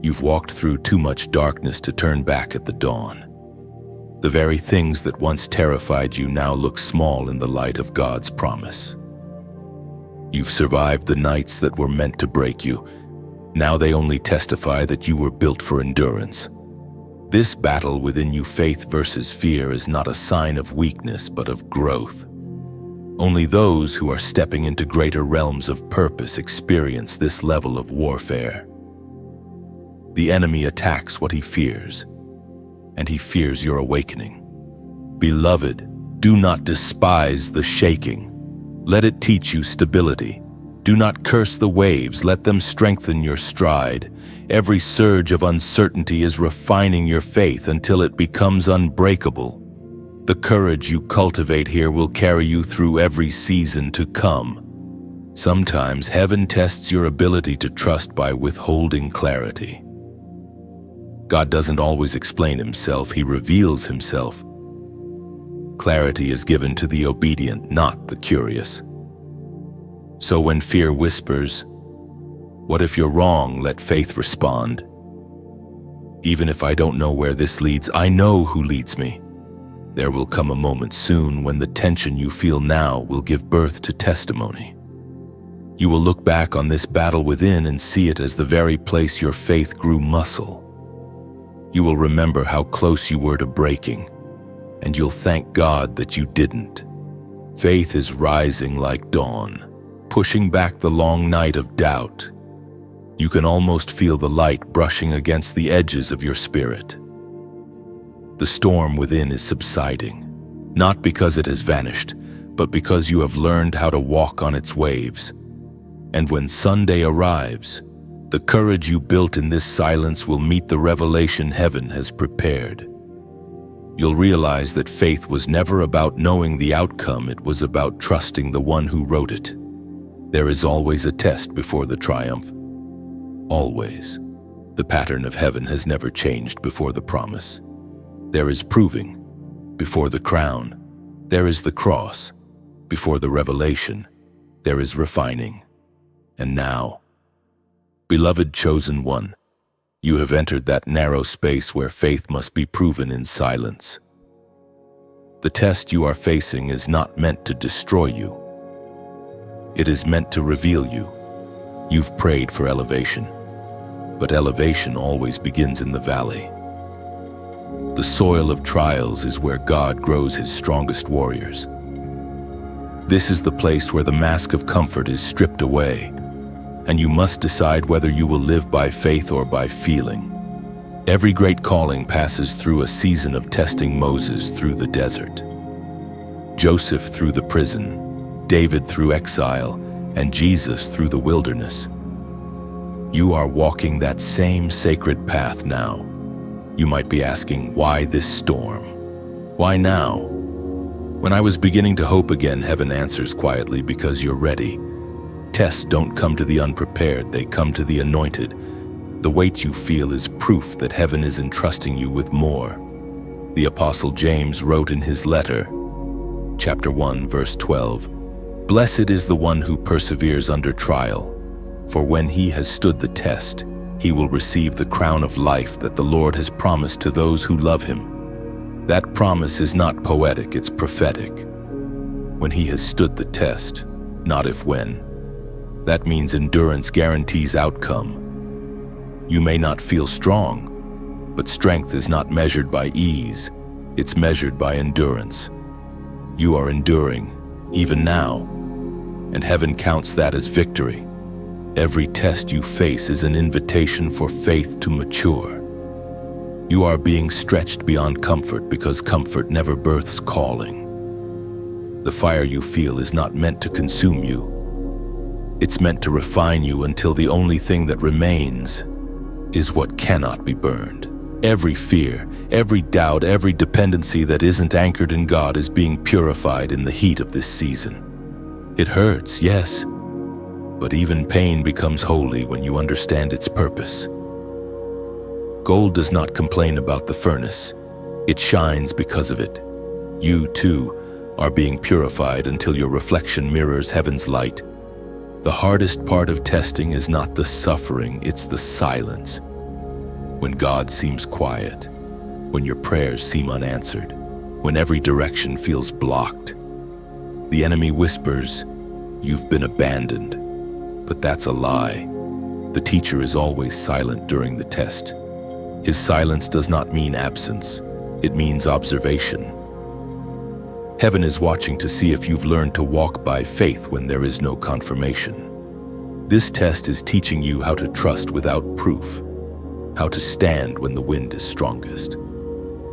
A: You've walked through too much darkness to turn back at the dawn. The very things that once terrified you now look small in the light of God's promise. You've survived the nights that were meant to break you. Now they only testify that you were built for endurance. This battle within you, faith versus fear, is not a sign of weakness but of growth. Only those who are stepping into greater realms of purpose experience this level of warfare. The enemy attacks what he fears, and he fears your awakening. Beloved, do not despise the shaking. Let it teach you stability. Do not curse the waves, let them strengthen your stride. Every surge of uncertainty is refining your faith until it becomes unbreakable. The courage you cultivate here will carry you through every season to come. Sometimes heaven tests your ability to trust by withholding clarity. God doesn't always explain himself, he reveals himself. Clarity is given to the obedient, not the curious. So when fear whispers, "What if you're wrong?" let faith respond. Even if I don't know where this leads, I know who leads me. There will come a moment soon when the tension you feel now will give birth to testimony. You will look back on this battle within and see it as the very place your faith grew muscle. You will remember how close you were to breaking, and you'll thank God that you didn't. Faith is rising like dawn, pushing back the long night of doubt. You can almost feel the light brushing against the edges of your spirit. The storm within is subsiding, not because it has vanished, but because you have learned how to walk on its waves. And when Sunday arrives, the courage you built in this silence will meet the revelation heaven has prepared. You'll realize that faith was never about knowing the outcome, it was about trusting the one who wrote it. There is always a test before the triumph. Always. The pattern of heaven has never changed before the promise. There is proving before the crown. There is the cross before the revelation. There is refining. And now, beloved chosen one, you have entered that narrow space where faith must be proven in silence. The test you are facing is not meant to destroy you. It is meant to reveal you. You've prayed for elevation, but elevation always begins in the valley. The soil of trials is where God grows his strongest warriors. This is the place where the mask of comfort is stripped away, and you must decide whether you will live by faith or by feeling. Every great calling passes through a season of testing. Moses through the desert, Joseph through the prison, David through exile, and Jesus through the wilderness. You are walking that same sacred path now. You might be asking, why this storm? Why now? When I was beginning to hope again, heaven answers quietly, because you're ready. Tests don't come to the unprepared, they come to the anointed. The weight you feel is proof that heaven is entrusting you with more. The Apostle James wrote in his letter, chapter 1, verse 12, "Blessed is the one who perseveres under trial, for when he has stood the test, he will receive the crown of life that the Lord has promised to those who love him." That promise is not poetic, it's prophetic. When he has stood the test, not if when. That means endurance guarantees outcome. You may not feel strong, but strength is not measured by ease, it's measured by endurance. You are enduring, even now, and heaven counts that as victory. Every test you face is an invitation for faith to mature. You are being stretched beyond comfort because comfort never births calling. The fire you feel is not meant to consume you. It's meant to refine you until the only thing that remains is what cannot be burned. Every fear, every doubt, every dependency that isn't anchored in God is being purified in the heat of this season. It hurts, yes, but even pain becomes holy when you understand its purpose. Gold does not complain about the furnace. It shines because of it. You, too, are being purified until your reflection mirrors heaven's light. The hardest part of testing is not the suffering, it's the silence. When God seems quiet, when your prayers seem unanswered, when every direction feels blocked, the enemy whispers, "You've been abandoned." But that's a lie. The teacher is always silent during the test. His silence does not mean absence. It means observation. Heaven is watching to see if you've learned to walk by faith when there is no confirmation. This test is teaching you how to trust without proof, how to stand when the wind is strongest,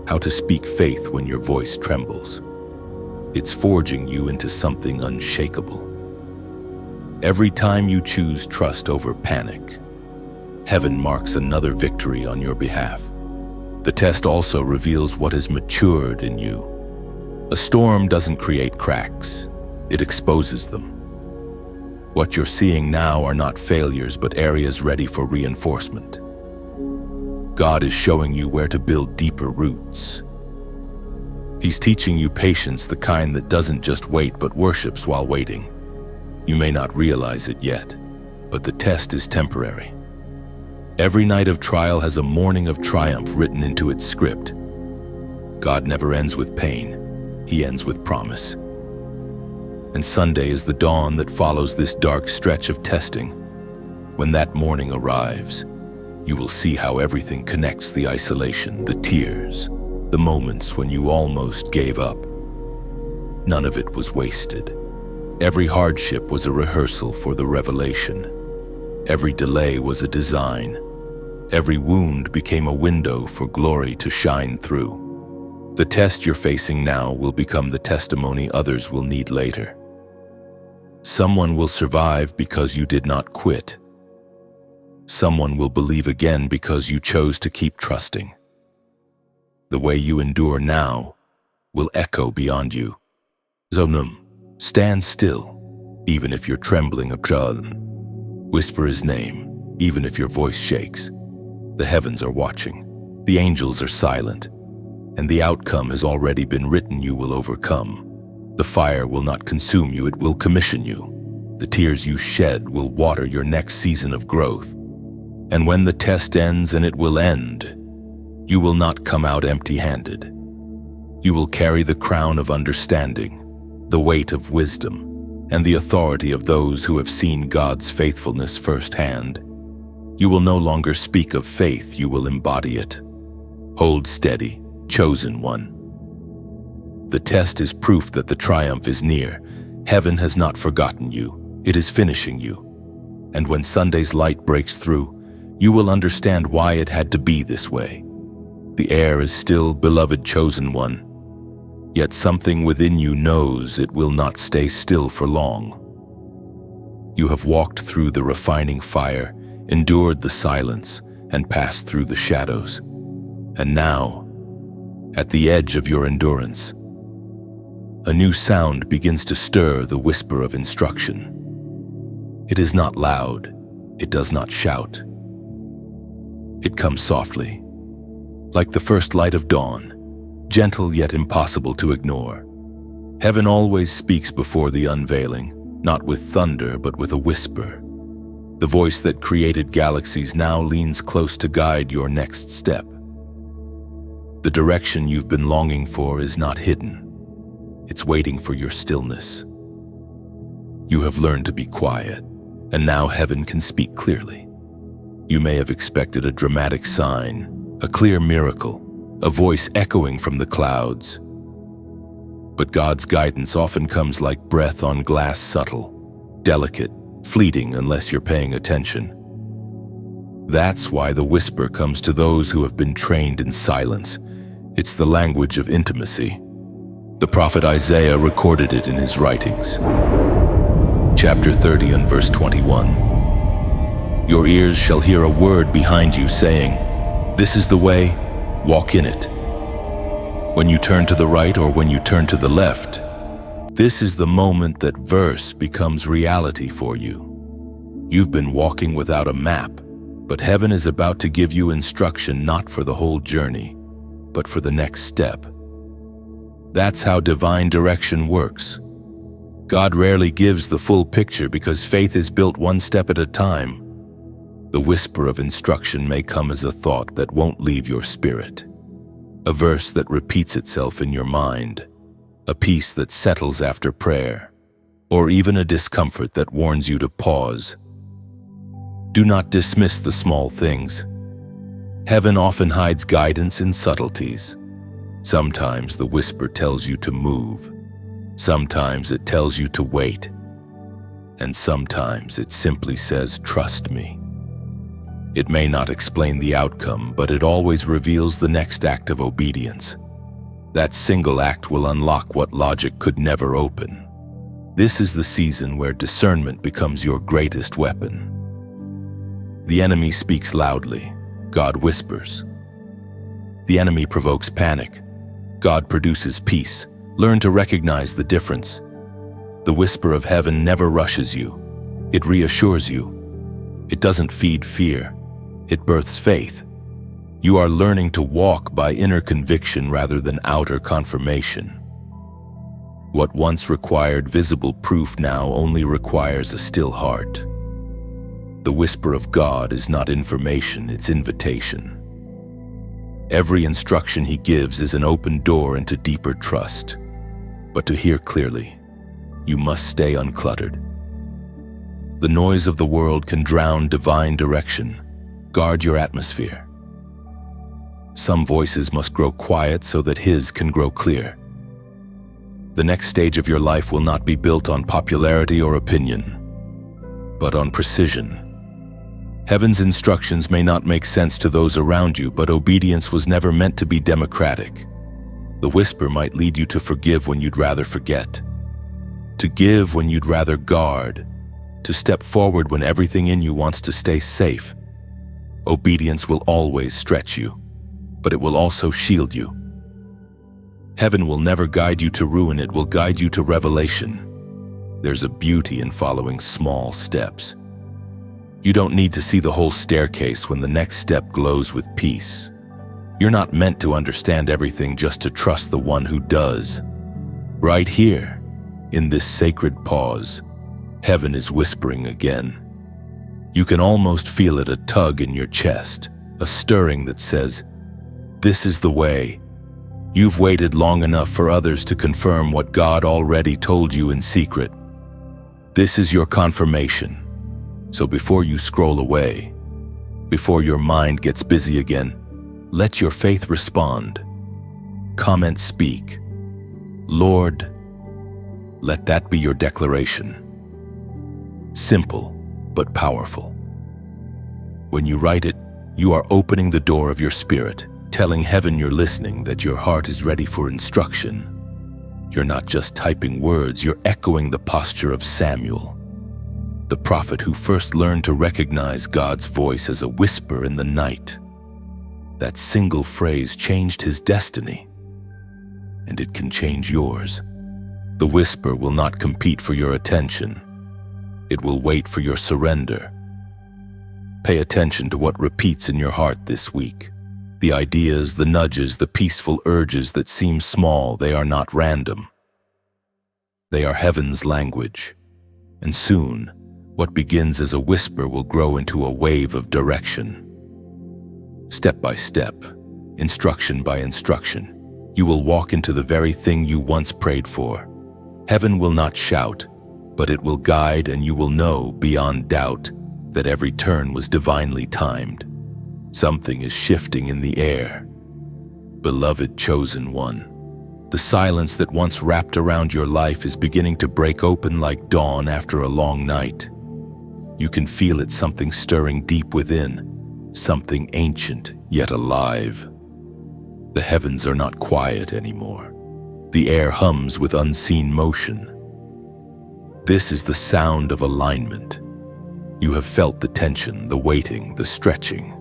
A: how to speak faith when your voice trembles. It's forging you into something unshakable. Every time you choose trust over panic, heaven marks another victory on your behalf. The test also reveals what has matured in you. A storm doesn't create cracks, it exposes them. What you're seeing now are not failures, but areas ready for reinforcement. God is showing you where to build deeper roots. He's teaching you patience, the kind that doesn't just wait but worships while waiting. You may not realize it yet, but the test is temporary. Every night of trial has a morning of triumph written into its script. God never ends with pain. He ends with promise. And Sunday is the dawn that follows this dark stretch of testing. When that morning arrives, you will see how everything connects: the isolation, the tears, the moments when you almost gave up. None of it was wasted. Every hardship was a rehearsal for the revelation. Every delay was a design. Every wound became a window for glory to shine through. The test you're facing now will become the testimony others will need later. Someone will survive because you did not quit. Someone will believe again because you chose to keep trusting. The way you endure now will echo beyond you. Zonum, stand still, even if you're trembling. Whisper his name, even if your voice shakes. The heavens are watching. The angels are silent. And the outcome has already been written. You will overcome. The fire will not consume you, it will commission you. The tears you shed will water your next season of growth. And when the test ends, and it will end, you will not come out empty-handed. You will carry the crown of understanding, the weight of wisdom, and the authority of those who have seen God's faithfulness firsthand. You will no longer speak of faith, you will embody it. Hold steady, chosen one. The test is proof that the triumph is near. Heaven has not forgotten you. It is finishing you. And when Sunday's light breaks through, you will understand why it had to be this way. The air is still, beloved chosen one. Yet something within you knows it will not stay still for long. You have walked through the refining fire, endured the silence, and passed through the shadows. And now, at the edge of your endurance, a new sound begins to stir, the whisper of instruction. It is not loud, it does not shout. It comes softly, like the first light of dawn, gentle yet impossible to ignore. Heaven always speaks before the unveiling, not with thunder but with a whisper. The voice that created galaxies now leans close to guide your next step. The direction you've been longing for is not hidden. It's waiting for your stillness. You have learned to be quiet, and now heaven can speak clearly. You may have expected a dramatic sign, a clear miracle, a voice echoing from the clouds. But God's guidance often comes like breath on glass, subtle, delicate, fleeting unless you're paying attention. That's why the whisper comes to those who have been trained in silence. It's the language of intimacy. The prophet Isaiah recorded it in his writings. chapter 30 and verse 21. Your ears shall hear a word behind you saying, "This is the way, walk in it." When you turn to the right or when you turn to the left, this is the moment that verse becomes reality for you. You've been walking without a map, but heaven is about to give you instruction not for the whole journey, but for the next step. That's how divine direction works. God rarely gives the full picture because faith is built one step at a time. The whisper of instruction may come as a thought that won't leave your spirit, a verse that repeats itself in your mind, a peace that settles after prayer, or even a discomfort that warns you to pause. Do not dismiss the small things. Heaven often hides guidance in subtleties. Sometimes the whisper tells you to move. Sometimes it tells you to wait. And sometimes it simply says, "Trust me." It may not explain the outcome, but it always reveals the next act of obedience. That single act will unlock what logic could never open. This is the season where discernment becomes your greatest weapon. The enemy speaks loudly. God whispers. The enemy provokes panic. God produces peace. Learn to recognize the difference. The whisper of heaven never rushes you. It reassures you. It doesn't feed fear. It births faith. You are learning to walk by inner conviction rather than outer confirmation. What once required visible proof now only requires a still heart. The whisper of God is not information, it's invitation. Every instruction He gives is an open door into deeper trust. But to hear clearly, you must stay uncluttered. The noise of the world can drown divine direction. Guard your atmosphere. Some voices must grow quiet so that His can grow clear. The next stage of your life will not be built on popularity or opinion, but on precision. Heaven's instructions may not make sense to those around you, but obedience was never meant to be democratic. The whisper might lead you to forgive when you'd rather forget, to give when you'd rather guard, to step forward when everything in you wants to stay safe. Obedience will always stretch you, but it will also shield you. Heaven will never guide you to ruin, it will guide you to revelation. There's a beauty in following small steps. You don't need to see the whole staircase when the next step glows with peace. You're not meant to understand everything, just to trust the one who does. Right here, in this sacred pause, heaven is whispering again. You can almost feel it, a tug in your chest, a stirring that says, "This is the way." You've waited long enough for others to confirm what God already told you in secret. This is your confirmation. So before you scroll away, before your mind gets busy again, let your faith respond. Comment, speak. Lord, let that be your declaration. Simple, but powerful. When you write it, you are opening the door of your spirit, telling heaven you're listening, that your heart is ready for instruction. You're not just typing words, you're echoing the posture of Samuel, the prophet who first learned to recognize God's voice as a whisper in the night. That single phrase changed his destiny, and it can change yours. The whisper will not compete for your attention. It will wait for your surrender. Pay attention to what repeats in your heart this week. The ideas, the nudges, the peaceful urges that seem small, they are not random. They are heaven's language. And soon, what begins as a whisper will grow into a wave of direction. Step by step, instruction by instruction, you will walk into the very thing you once prayed for. Heaven will not shout, but it will guide, and you will know beyond doubt that every turn was divinely timed. Something is shifting in the air. Beloved chosen one, the silence that once wrapped around your life is beginning to break open like dawn after a long night. You can feel it, something stirring deep within, something ancient yet alive. The heavens are not quiet anymore. The air hums with unseen motion. This is the sound of alignment. You have felt the tension, the waiting, the stretching.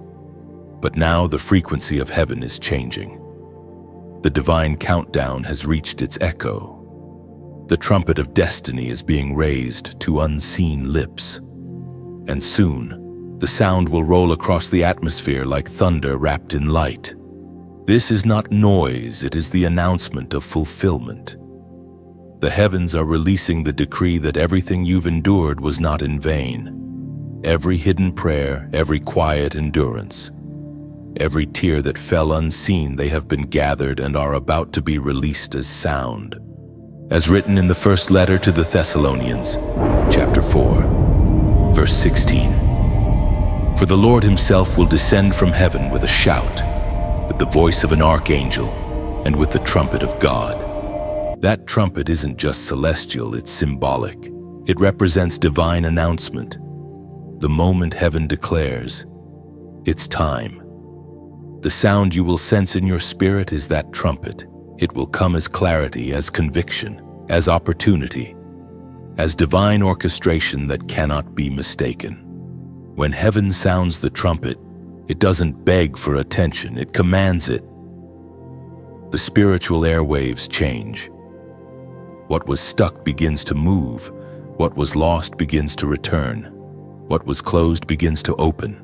A: But now the frequency of heaven is changing. The divine countdown has reached its echo. The trumpet of destiny is being raised to unseen lips. And soon, the sound will roll across the atmosphere like thunder wrapped in light. This is not noise, it is the announcement of fulfillment. The heavens are releasing the decree that everything you've endured was not in vain. Every hidden prayer, every quiet endurance, every tear that fell unseen, they have been gathered and are about to be released as sound. As written in the first letter to the Thessalonians, chapter 4, verse 16. For the Lord himself will descend from heaven with a shout, with the voice of an archangel, and with the trumpet of God. That trumpet isn't just celestial, it's symbolic. It represents divine announcement. The moment heaven declares, it's time. The sound you will sense in your spirit is that trumpet. It will come as clarity, as conviction, as opportunity, as divine orchestration that cannot be mistaken. When heaven sounds the trumpet, it doesn't beg for attention, it commands it. The spiritual airwaves change. What was stuck begins to move. What was lost begins to return. What was closed begins to open.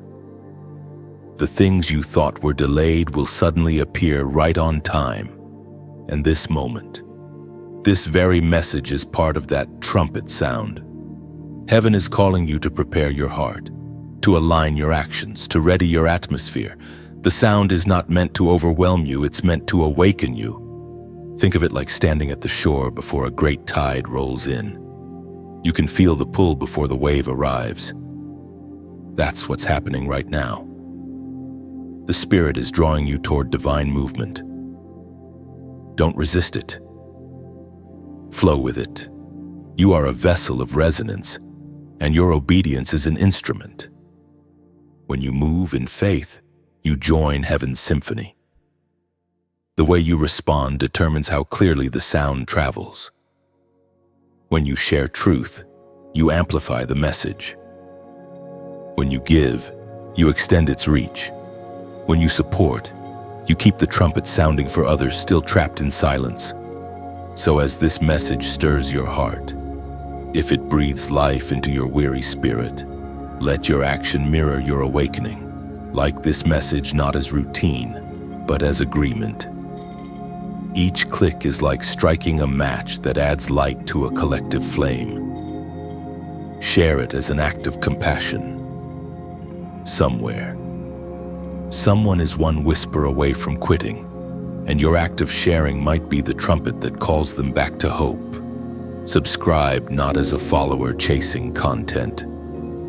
A: The things you thought were delayed will suddenly appear right on time. And this moment, this very message is part of that trumpet sound. Heaven is calling you to prepare your heart, to align your actions, to ready your atmosphere. The sound is not meant to overwhelm you, it's meant to awaken you. Think of it like standing at the shore before a great tide rolls in. You can feel the pull before the wave arrives. That's what's happening right now. The Spirit is drawing you toward divine movement. Don't resist it. Flow with it. You are a vessel of resonance, and your obedience is an instrument. When you move in faith, you join heaven's symphony. The way you respond determines how clearly the sound travels. When you share truth, you amplify the message. When you give, you extend its reach. When you support, you keep the trumpet sounding for others still trapped in silence. So as this message stirs your heart, if it breathes life into your weary spirit, let your action mirror your awakening, like this message not as routine, but as agreement. Each click is like striking a match that adds light to a collective flame. Share it as an act of compassion. Somewhere, someone is one whisper away from quitting, and your act of sharing might be the trumpet that calls them back to hope. Subscribe not as a follower chasing content,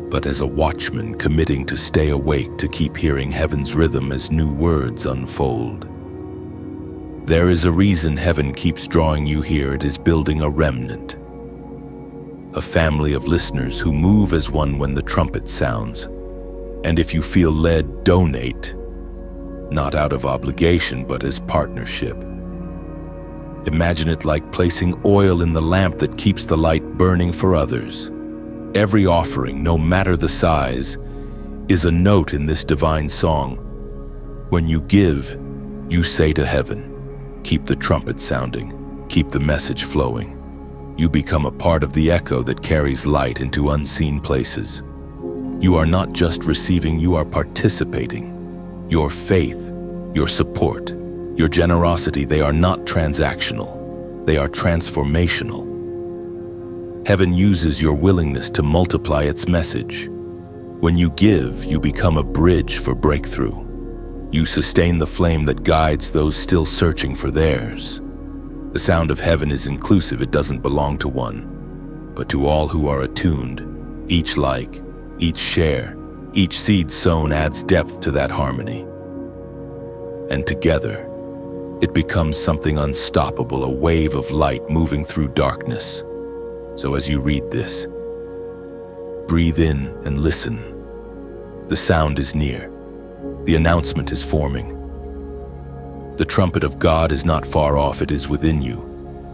A: but as a watchman committing to stay awake to keep hearing heaven's rhythm as new words unfold. There is a reason heaven keeps drawing you here. It is building a remnant, a family of listeners who move as one when the trumpet sounds. And if you feel led, donate, not out of obligation, but as partnership. Imagine it like placing oil in the lamp that keeps the light burning for others. Every offering, no matter the size, is a note in this divine song. When you give, you say to heaven, keep the trumpet sounding, keep the message flowing. You become a part of the echo that carries light into unseen places. You are not just receiving, you are participating. Your faith, your support, your generosity, they are not transactional, they are transformational. Heaven uses your willingness to multiply its message. When you give, you become a bridge for breakthrough. You sustain the flame that guides those still searching for theirs. The sound of heaven is inclusive, it doesn't belong to one, but to all who are attuned. Each like, each share, each seed sown adds depth to that harmony. And together, it becomes something unstoppable, a wave of light moving through darkness. So as you read this, breathe in and listen. The sound is near. The announcement is forming. The trumpet of God is not far off, it is within you,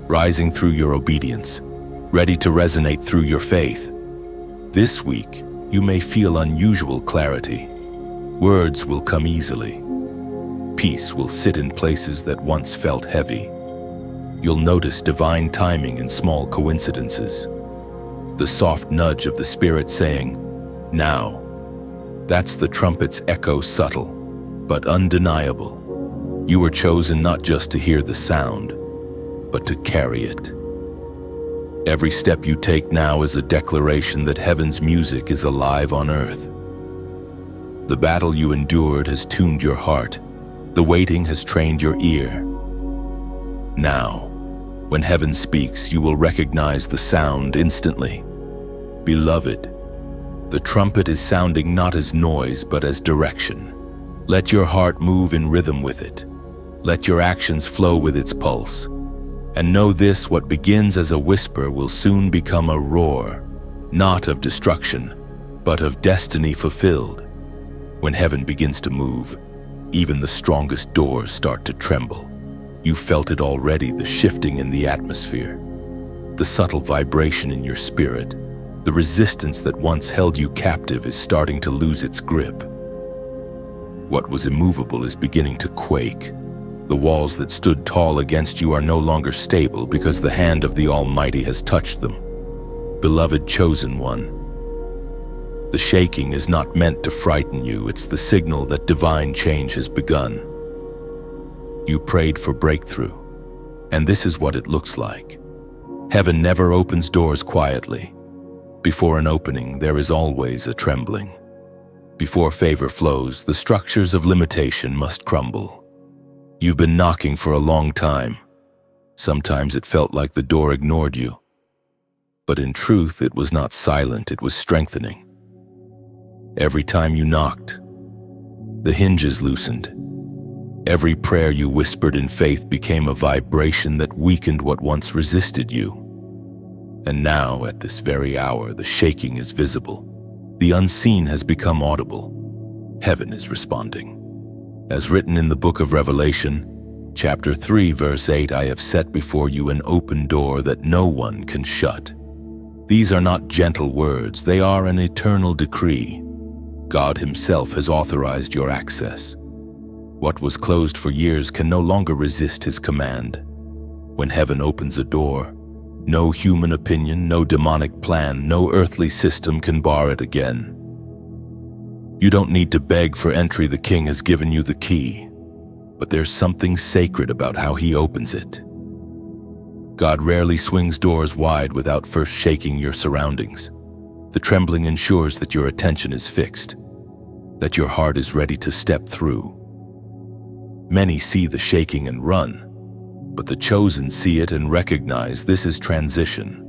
A: rising through your obedience. ready to resonate through your faith. This week, you may feel unusual clarity. Words will come easily. Peace will sit in places that once felt heavy. You'll notice divine timing in small coincidences. The soft nudge of the Spirit saying, "Now." That's the trumpet's echo, subtle, but undeniable. You were chosen not just to hear the sound, but to carry it. Every step you take now is a declaration that heaven's music is alive on earth. The battle you endured has tuned your heart. The waiting has trained your ear. Now, when heaven speaks, you will recognize the sound instantly. Beloved, the trumpet is sounding not as noise, but as direction. Let your heart move in rhythm with it. Let your actions flow with its pulse. And know this: what begins as a whisper will soon become a roar, not of destruction, but of destiny fulfilled. When heaven begins to move, even the strongest doors start to tremble. You felt it already, the shifting in the atmosphere, the subtle vibration in your spirit. The resistance that once held you captive is starting to lose its grip. What was immovable is beginning to quake. The walls that stood tall against you are no longer stable because the hand of the Almighty has touched them. Beloved chosen one, the shaking is not meant to frighten you. It's the signal that divine change has begun. You prayed for breakthrough, and this is what it looks like. Heaven never opens doors quietly. Before an opening, there is always a trembling. Before favor flows, the structures of limitation must crumble. You've been knocking for a long time. Sometimes it felt like the door ignored you. But in truth, it was not silent, it was strengthening. Every time you knocked, the hinges loosened. Every prayer you whispered in faith became a vibration that weakened what once resisted you. And now, at this very hour, the shaking is visible. The unseen has become audible. Heaven is responding. As written in the book of Revelation, chapter 3, verse 8, "I have set before you an open door that no one can shut." These are not gentle words, they are an eternal decree. God Himself has authorized your access. What was closed for years can no longer resist His command. When heaven opens a door, no human opinion, no demonic plan, no earthly system can bar it again. You don't need to beg for entry, the King has given you the key. But there's something sacred about how He opens it. God rarely swings doors wide without first shaking your surroundings. The trembling ensures that your attention is fixed, that your heart is ready to step through. Many see the shaking and run, but the chosen see it and recognize this is transition.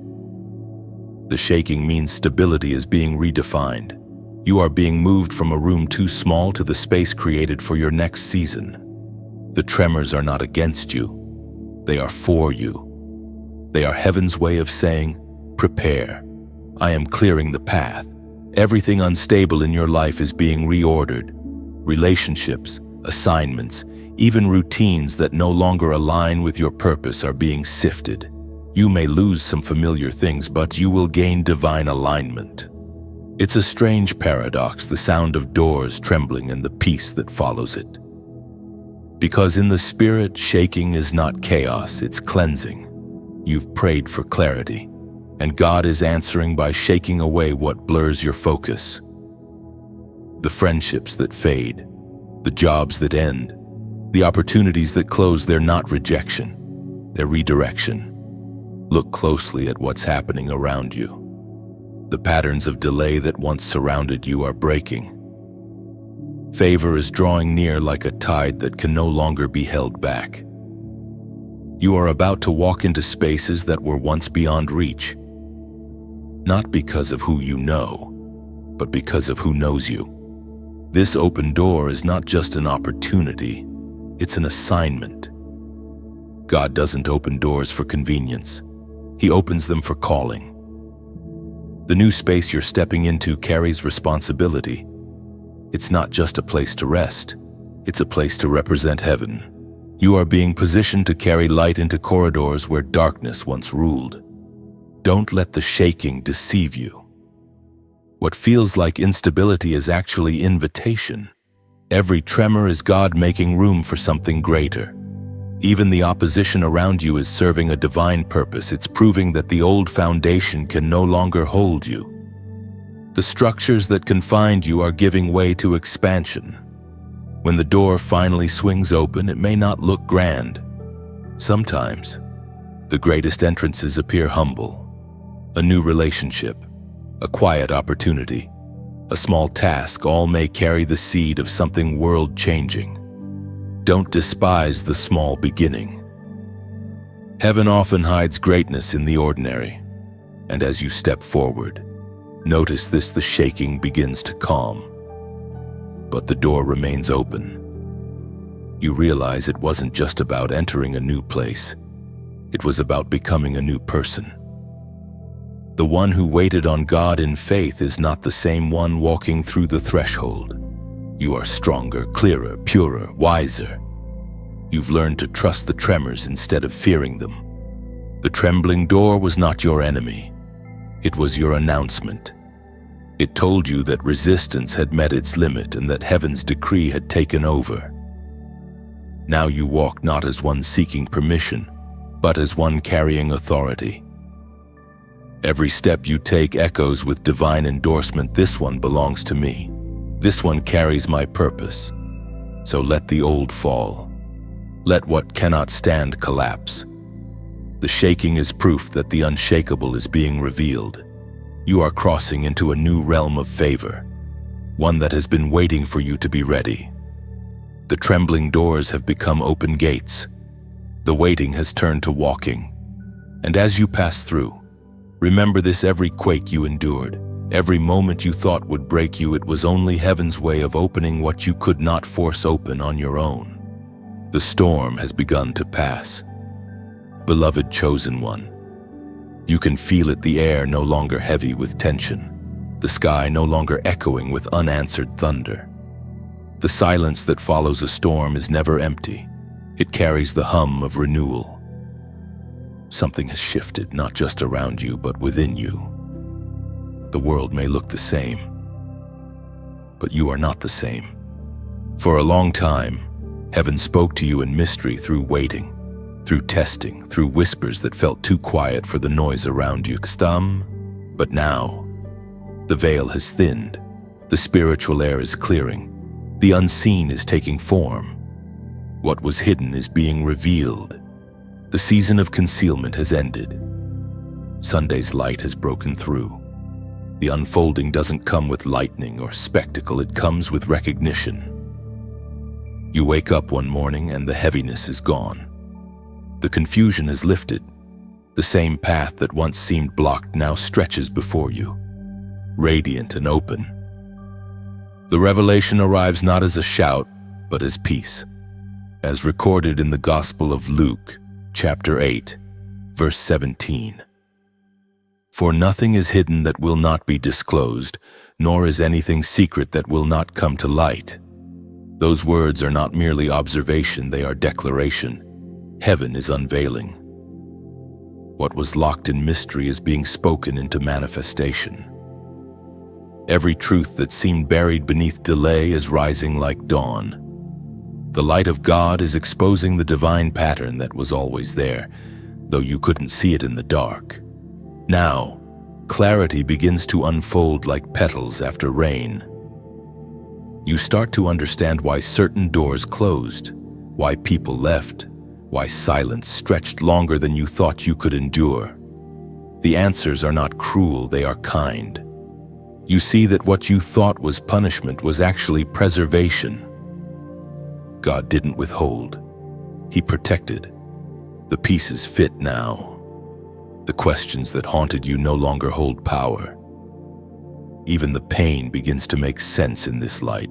A: The shaking means stability is being redefined. You are being moved from a room too small to the space created for your next season. The tremors are not against you. They are for you. They are heaven's way of saying, "Prepare. I am clearing the path." Everything unstable in your life is being reordered. Relationships, assignments, even routines that no longer align with your purpose are being sifted. You may lose some familiar things, but you will gain divine alignment. It's a strange paradox, the sound of doors trembling and the peace that follows it. Because in the Spirit, shaking is not chaos, it's cleansing. You've prayed for clarity, and God is answering by shaking away what blurs your focus. The friendships that fade, the jobs that end, the opportunities that close, they're not rejection, they're redirection. Look closely at what's happening around you. The patterns of delay that once surrounded you are breaking. Favor is drawing near like a tide that can no longer be held back. You are about to walk into spaces that were once beyond reach, not because of who you know, but because of who knows you. This open door is not just an opportunity, it's an assignment. God doesn't open doors for convenience. He opens them for calling. The new space you're stepping into carries responsibility. It's not just a place to rest, it's a place to represent heaven. You are being positioned to carry light into corridors where darkness once ruled. Don't let the shaking deceive you. What feels like instability is actually invitation. Every tremor is God making room for something greater. Even the opposition around you is serving a divine purpose. It's proving that the old foundation can no longer hold you. The structures that confined you are giving way to expansion. When the door finally swings open, it may not look grand. Sometimes, the greatest entrances appear humble. A new relationship, a quiet opportunity, a small task, all may carry the seed of something world-changing. Don't despise the small beginning. Heaven often hides greatness in the ordinary, and as you step forward, notice the shaking begins to calm. But the door remains open. You realize it wasn't just about entering a new place. It was about becoming a new person. The one who waited on God in faith is not the same one walking through the threshold. You are stronger, clearer, purer, wiser. You've learned to trust the tremors instead of fearing them. The trembling door was not your enemy. It was your announcement. It told you that resistance had met its limit and that heaven's decree had taken over. Now you walk not as one seeking permission, but as one carrying authority. Every step you take echoes with divine endorsement. This one belongs to me. This one carries my purpose. So let the old fall. Let what cannot stand collapse. The shaking is proof that the unshakable is being revealed. You are crossing into a new realm of favor, one that has been waiting for you to be ready. The trembling doors have become open gates. The waiting has turned to walking. And as you pass through, remember this: every quake you endured, every moment you thought would break you, it was only heaven's way of opening what you could not force open on your own. The storm has begun to pass. Beloved chosen one, you can feel it, the air no longer heavy with tension, the sky no longer echoing with unanswered thunder. The silence that follows a storm is never empty. It carries the hum of renewal. Something has shifted, not just around you, but within you. The world may look the same, but you are not the same. For a long time, heaven spoke to you in mystery through waiting, through testing, through whispers that felt too quiet for the noise around you. But now, the veil has thinned, the spiritual air is clearing, the unseen is taking form. What was hidden is being revealed. The season of concealment has ended. Sunday's light has broken through. The unfolding doesn't come with lightning or spectacle, it comes with recognition. You wake up one morning and the heaviness is gone. The confusion has lifted. The same path that once seemed blocked now stretches before you, radiant and open. The revelation arrives not as a shout, but as peace. As recorded in the Gospel of Luke, chapter 8, verse 17. For nothing is hidden that will not be disclosed, nor is anything secret that will not come to light. Those words are not merely observation, they are declaration. Heaven is unveiling. What was locked in mystery is being spoken into manifestation. Every truth that seemed buried beneath delay is rising like dawn. The light of God is exposing the divine pattern that was always there, though you couldn't see it in the dark. Now, clarity begins to unfold like petals after rain. You start to understand why certain doors closed, why people left, why silence stretched longer than you thought you could endure. The answers are not cruel, they are kind. You see that what you thought was punishment was actually preservation. God didn't withhold. He protected. The pieces fit now. The questions that haunted you no longer hold power. Even the pain begins to make sense in this light.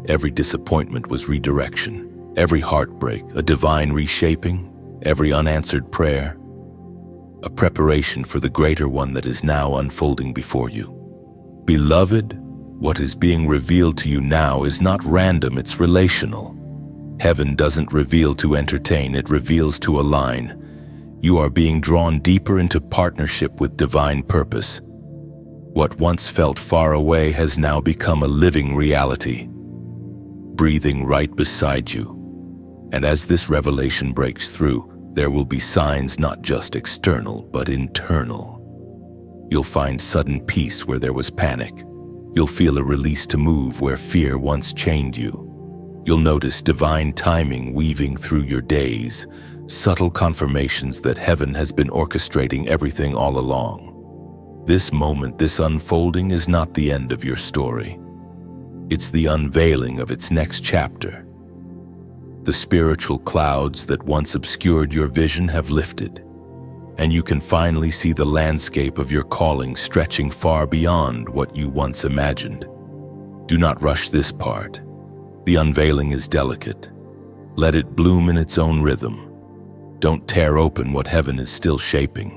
A: Every disappointment was redirection. Every heartbreak, a divine reshaping. Every unanswered prayer, a preparation for the greater one that is now unfolding before you. Beloved, what is being revealed to you now is not random, it's relational. Heaven doesn't reveal to entertain, it reveals to align. You are being drawn deeper into partnership with divine purpose. What once felt far away has now become a living reality, breathing right beside you. And as this revelation breaks through, there will be signs not just external, but internal. You'll find sudden peace where there was panic. You'll feel a release to move where fear once chained you. You'll notice divine timing weaving through your days, subtle confirmations that heaven has been orchestrating everything all along. This moment, this unfolding, is not the end of your story. It's the unveiling of its next chapter. The spiritual clouds that once obscured your vision have lifted, and you can finally see the landscape of your calling stretching far beyond what you once imagined. Do not rush this part. The unveiling is delicate. Let it bloom in its own rhythm. Don't tear open what heaven is still shaping.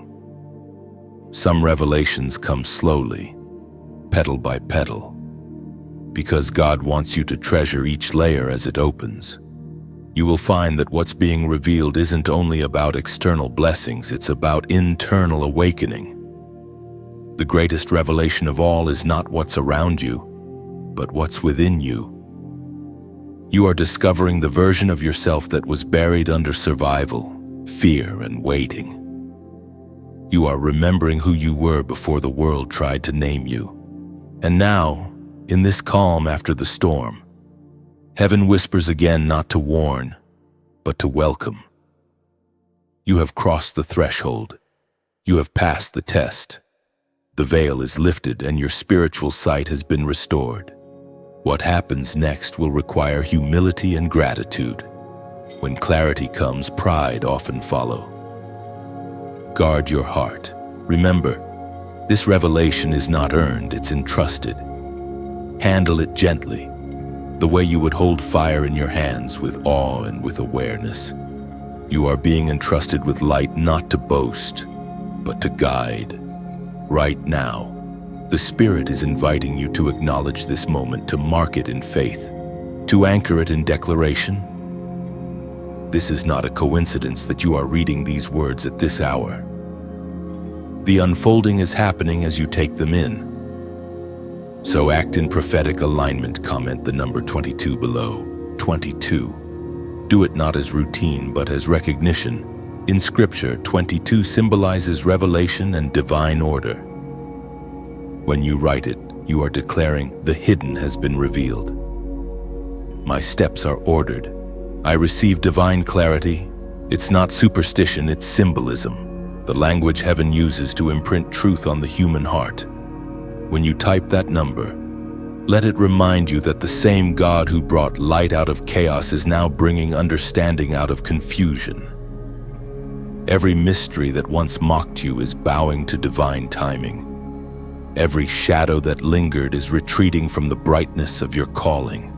A: Some revelations come slowly, petal by petal, because God wants you to treasure each layer as it opens. You will find that what's being revealed isn't only about external blessings, it's about internal awakening. The greatest revelation of all is not what's around you, but what's within you. You are discovering the version of yourself that was buried under survival, fear, and waiting. You are remembering who you were before the world tried to name you. And now, in this calm after the storm, heaven whispers again, not to warn, but to welcome. You have crossed the threshold. You have passed the test. The veil is lifted and your spiritual sight has been restored. What happens next will require humility and gratitude. When clarity comes, pride often follows. Guard your heart. Remember, this revelation is not earned, it's entrusted. Handle it gently, the way you would hold fire in your hands, with awe and with awareness. You are being entrusted with light not to boast, but to guide. Right now, the Spirit is inviting you to acknowledge this moment, to mark it in faith, to anchor it in declaration. This is not a coincidence that you are reading these words at this hour. The unfolding is happening as you take them in. So act in prophetic alignment. Comment the number 22 below. 22. Do it not as routine, but as recognition. In Scripture, 22 symbolizes revelation and divine order. When you write it, you are declaring, the hidden has been revealed. My steps are ordered. I receive divine clarity. It's not superstition, it's symbolism, the language heaven uses to imprint truth on the human heart. When you type that number, let it remind you that the same God who brought light out of chaos is now bringing understanding out of confusion. Every mystery that once mocked you is bowing to divine timing. Every shadow that lingered is retreating from the brightness of your calling.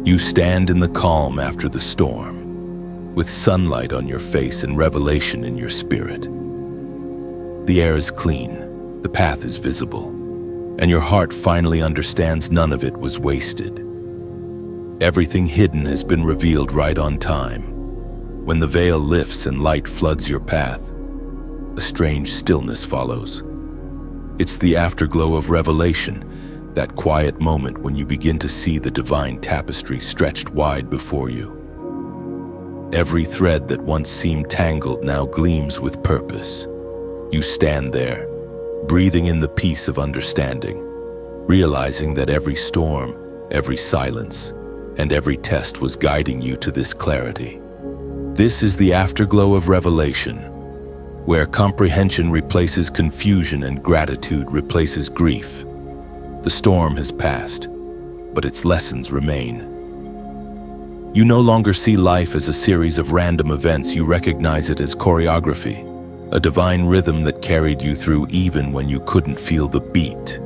A: You stand in the calm after the storm, with sunlight on your face and revelation in your spirit. The air is clean, the path is visible, and your heart finally understands none of it was wasted. Everything hidden has been revealed right on time. When the veil lifts and light floods your path, a strange stillness follows. It's the afterglow of revelation, that quiet moment when you begin to see the divine tapestry stretched wide before you. Every thread that once seemed tangled now gleams with purpose. You stand there, breathing in the peace of understanding, realizing that every storm, every silence, and every test was guiding you to this clarity. This is the afterglow of revelation, where comprehension replaces confusion and gratitude replaces grief. The storm has passed, but its lessons remain. You no longer see life as a series of random events, you recognize it as choreography, a divine rhythm that carried you through even when you couldn't feel the beat.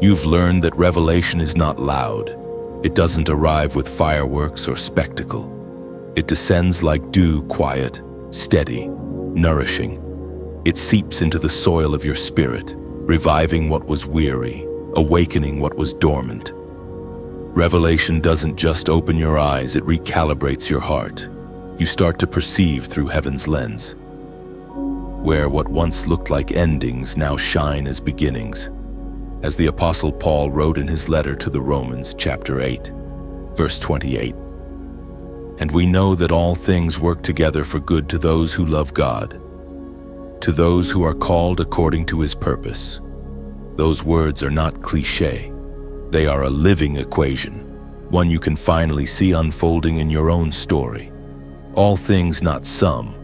A: You've learned that revelation is not loud. It doesn't arrive with fireworks or spectacle. It descends like dew, quiet, steady, nourishing. It seeps into the soil of your spirit, reviving what was weary, awakening what was dormant. Revelation doesn't just open your eyes, it recalibrates your heart. You start to perceive through heaven's lens. where what once looked like endings now shine as beginnings. As the Apostle Paul wrote in his letter to the Romans, chapter 8, verse 28. And we know that all things work together for good to those who love God, to those who are called according to his purpose. Those words are not cliché. They are a living equation, one you can finally see unfolding in your own story. All things, not some,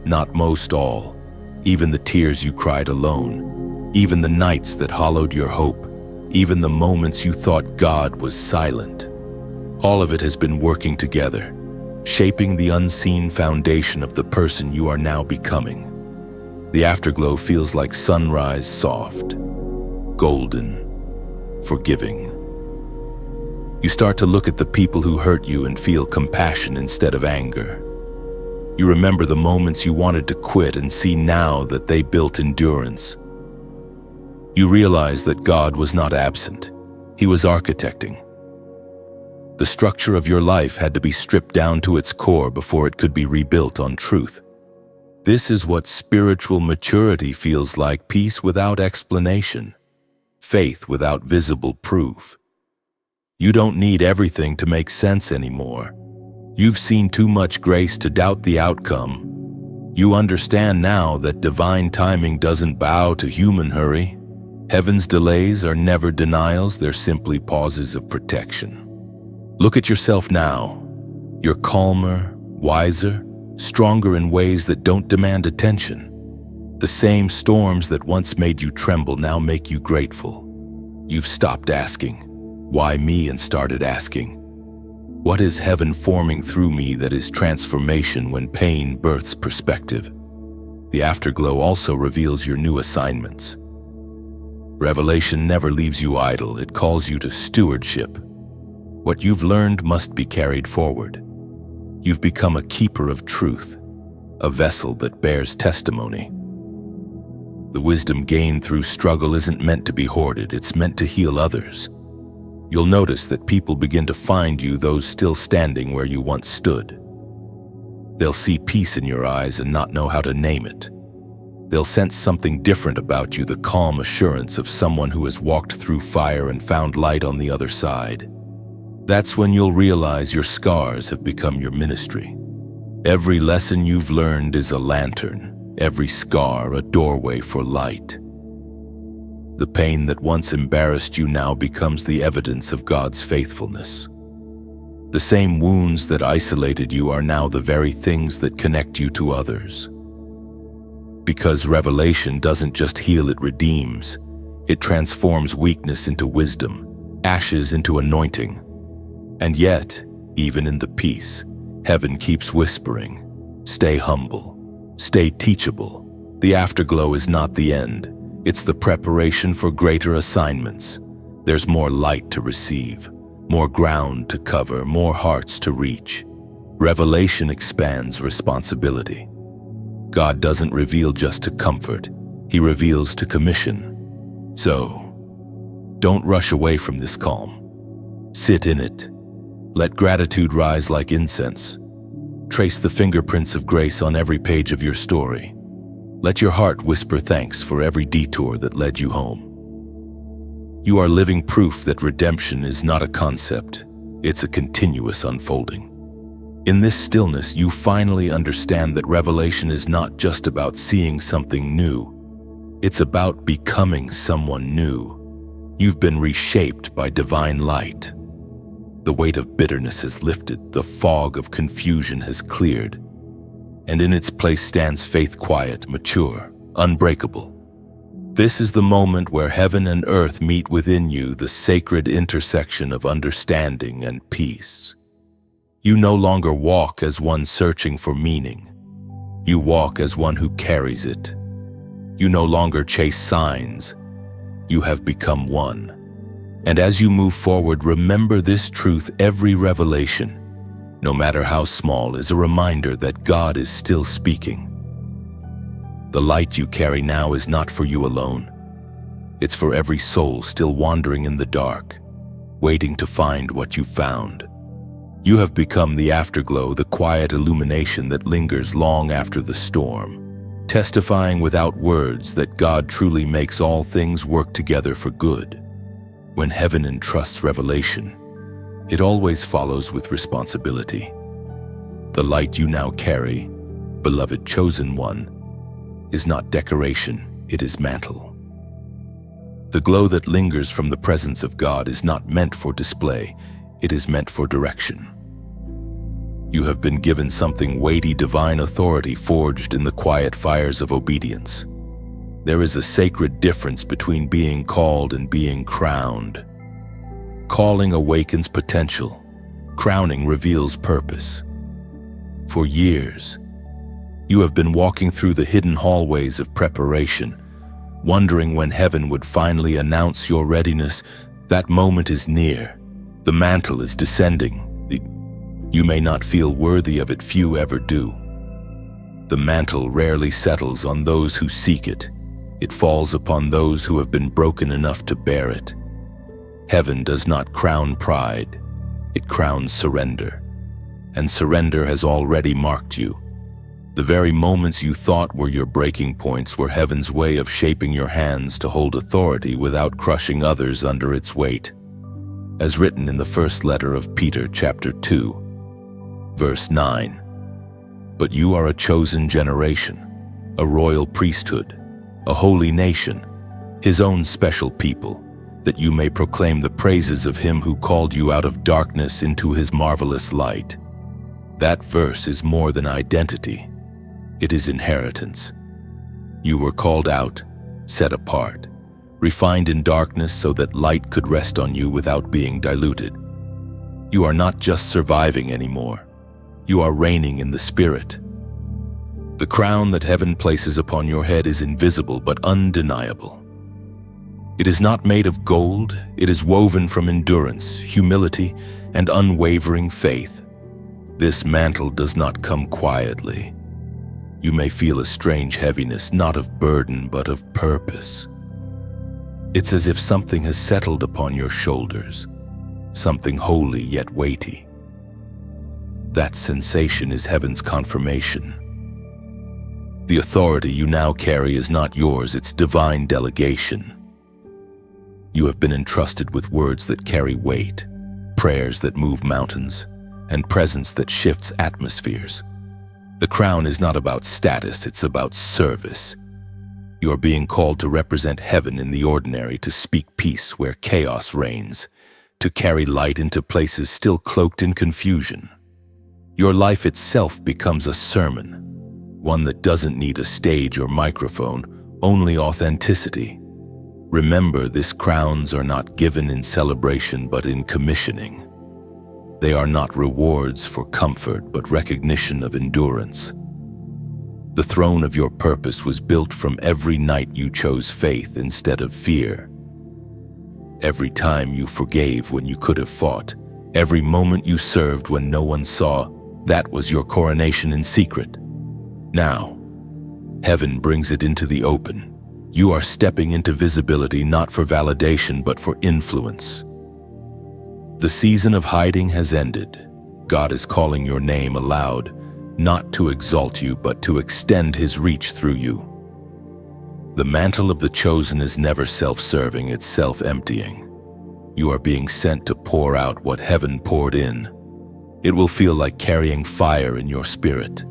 A: not most, all. Even the tears you cried alone, even the nights that hollowed your hope, even the moments you thought God was silent. All of it has been working together, shaping the unseen foundation of the person you are now becoming. The afterglow feels like sunrise, soft, golden, forgiving. You start to look at the people who hurt you and feel compassion instead of anger. You remember the moments you wanted to quit and see now that they built endurance. You realize that God was not absent. He was architecting. The structure of your life had to be stripped down to its core before it could be rebuilt on truth. This is what spiritual maturity feels like: peace without explanation, faith without visible proof. You don't need everything to make sense anymore. You've seen too much grace to doubt the outcome. You understand now that divine timing doesn't bow to human hurry. Heaven's delays are never denials, they're simply pauses of protection. Look at yourself now. You're calmer, wiser, stronger in ways that don't demand attention. The same storms that once made you tremble now make you grateful. You've stopped asking, "Why me?" and started asking, "What is heaven forming through me that is transformation when pain births perspective?" The afterglow also reveals your new assignments. Revelation never leaves you idle, it calls you to stewardship. What you've learned must be carried forward. You've become a keeper of truth, a vessel that bears testimony. The wisdom gained through struggle isn't meant to be hoarded, it's meant to heal others. You'll notice that people begin to find you, those still standing where you once stood. They'll see peace in your eyes and not know how to name it. They'll sense something different about you, the calm assurance of someone who has walked through fire and found light on the other side. That's when you'll realize your scars have become your ministry. Every lesson you've learned is a lantern, every scar a doorway for light. The pain that once embarrassed you now becomes the evidence of God's faithfulness. The same wounds that isolated you are now the very things that connect you to others. Because revelation doesn't just heal, it redeems. It transforms weakness into wisdom, ashes into anointing. And yet, even in the peace, heaven keeps whispering, "Stay humble, stay teachable." The afterglow is not the end. It's the preparation for greater assignments. There's more light to receive, more ground to cover, more hearts to reach. Revelation expands responsibility. God doesn't reveal just to comfort, He reveals to commission. So, don't rush away from this calm. Sit in it. Let gratitude rise like incense. Trace the fingerprints of grace on every page of your story. Let your heart whisper thanks for every detour that led you home. You are living proof that redemption is not a concept, it's a continuous unfolding. In this stillness, you finally understand that revelation is not just about seeing something new. It's about becoming someone new. You've been reshaped by divine light. The weight of bitterness has lifted, the fog of confusion has cleared, and in its place stands faith, quiet, mature, unbreakable. This is the moment where heaven and earth meet within you, the sacred intersection of understanding and peace. You no longer walk as one searching for meaning. You walk as one who carries it. You no longer chase signs. You have become one. And as you move forward, remember this truth: every revelation, no matter how small, is a reminder that God is still speaking. The light you carry now is not for you alone. It's for every soul still wandering in the dark, waiting to find what you found. You have become the afterglow, the quiet illumination that lingers long after the storm, testifying without words that God truly makes all things work together for good. When heaven entrusts revelation, it always follows with responsibility. The light you now carry, beloved chosen one, is not decoration, it is mantle. The glow that lingers from the presence of God is not meant for display, it is meant for direction. You have been given something weighty, divine authority forged in the quiet fires of obedience. There is a sacred difference between being called and being crowned. Calling awakens potential, crowning reveals purpose. For years, you have been walking through the hidden hallways of preparation, wondering when heaven would finally announce your readiness. That moment is near. The mantle is descending. You may not feel worthy of it, few ever do. The mantle rarely settles on those who seek it. It falls upon those who have been broken enough to bear it. Heaven does not crown pride, it crowns surrender. And surrender has already marked you. The very moments you thought were your breaking points were heaven's way of shaping your hands to hold authority without crushing others under its weight. As written in the first letter of Peter, chapter 2, verse 9. But you are a chosen generation, a royal priesthood, a holy nation, his own special people, that you may proclaim the praises of him who called you out of darkness into his marvelous light. That verse is more than identity. It is inheritance. You were called out, set apart, refined in darkness so that light could rest on you without being diluted. You are not just surviving anymore. You are reigning in the Spirit. The crown that heaven places upon your head is invisible but undeniable. It is not made of gold, it is woven from endurance, humility, and unwavering faith. This mantle does not come quietly. You may feel a strange heaviness, not of burden but of purpose. It's as if something has settled upon your shoulders, something holy yet weighty. That sensation is heaven's confirmation. The authority you now carry is not yours, it's divine delegation. You have been entrusted with words that carry weight, prayers that move mountains, and presence that shifts atmospheres. The crown is not about status, it's about service. You are being called to represent heaven in the ordinary, to speak peace where chaos reigns, to carry light into places still cloaked in confusion. Your life itself becomes a sermon, one that doesn't need a stage or microphone, only authenticity. Remember, these crowns are not given in celebration but in commissioning. They are not rewards for comfort but recognition of endurance. The throne of your purpose was built from every night you chose faith instead of fear. Every time you forgave when you could have fought, every moment you served when no one saw, that was your coronation in secret. Now, heaven brings it into the open. You are stepping into visibility not for validation but for influence. The season of hiding has ended. God is calling your name aloud, not to exalt you but to extend his reach through you. The mantle of the chosen is never self-serving, it's self-emptying. You are being sent to pour out what heaven poured in. It will feel like carrying fire in your spirit.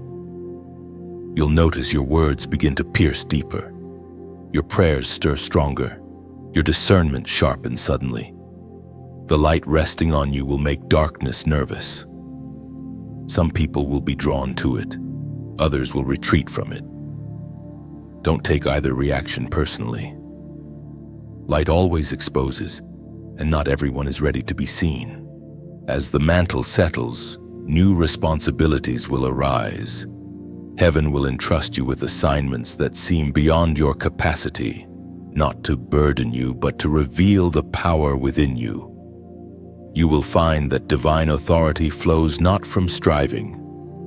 A: You'll notice your words begin to pierce deeper. Your prayers stir stronger. Your discernment sharpens suddenly. The light resting on you will make darkness nervous. Some people will be drawn to it. Others will retreat from it. Don't take either reaction personally. Light always exposes, and not everyone is ready to be seen. As the mantle settles, new responsibilities will arise. Heaven will entrust you with assignments that seem beyond your capacity, not to burden you, but to reveal the power within you. You will find that divine authority flows not from striving,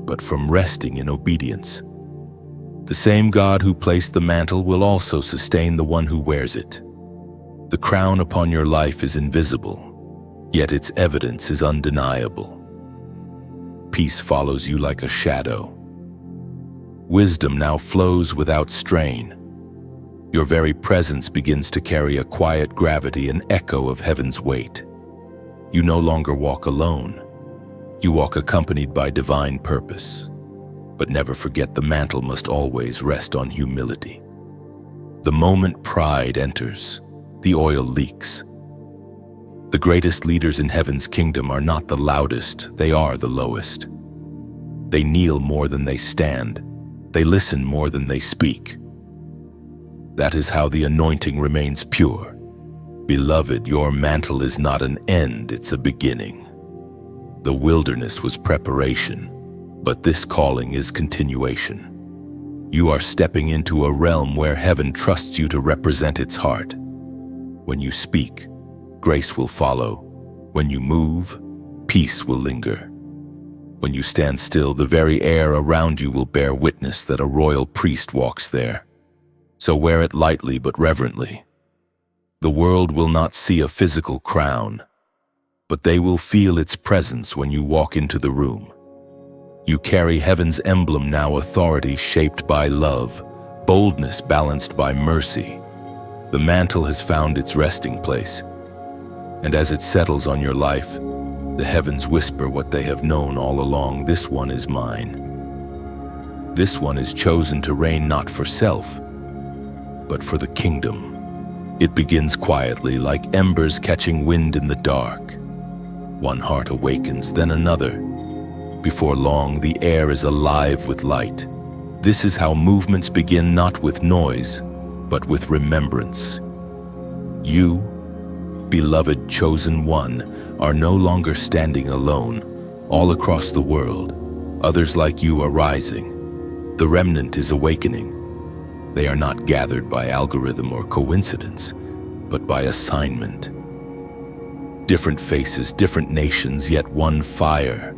A: but from resting in obedience. The same God who placed the mantle will also sustain the one who wears it. The crown upon your life is invisible, yet its evidence is undeniable. Peace follows you like a shadow. Wisdom now flows without strain. Your very presence begins to carry a quiet gravity, an echo of heaven's weight. You no longer walk alone. You walk accompanied by divine purpose. But never forget, the mantle must always rest on humility. The moment pride enters, the oil leaks. The greatest leaders in heaven's kingdom are not the loudest, they are the lowest. They kneel more than they stand. They listen more than they speak. That is how the anointing remains pure. Beloved, your mantle is not an end, it's a beginning. The wilderness was preparation, but this calling is continuation. You are stepping into a realm where heaven trusts you to represent its heart. When you speak, grace will follow. When you move, peace will linger. When you stand still, the very air around you will bear witness that a royal priest walks there. So wear it lightly but reverently. The world will not see a physical crown, but they will feel its presence when you walk into the room. You carry heaven's emblem now, authority shaped by love, boldness balanced by mercy. The mantle has found its resting place, and as it settles on your life, the heavens whisper what they have known all along: this one is mine. This one is chosen to reign not for self, but for the kingdom. It begins quietly, like embers catching wind in the dark. One heart awakens, then another. Before long, the air is alive with light. This is how movements begin, not with noise, but with remembrance. You, beloved chosen one, are no longer standing alone. All across the world, others like you are rising. The remnant is awakening. They are not gathered by algorithm or coincidence, but by assignment. Different faces, different nations, yet one fire.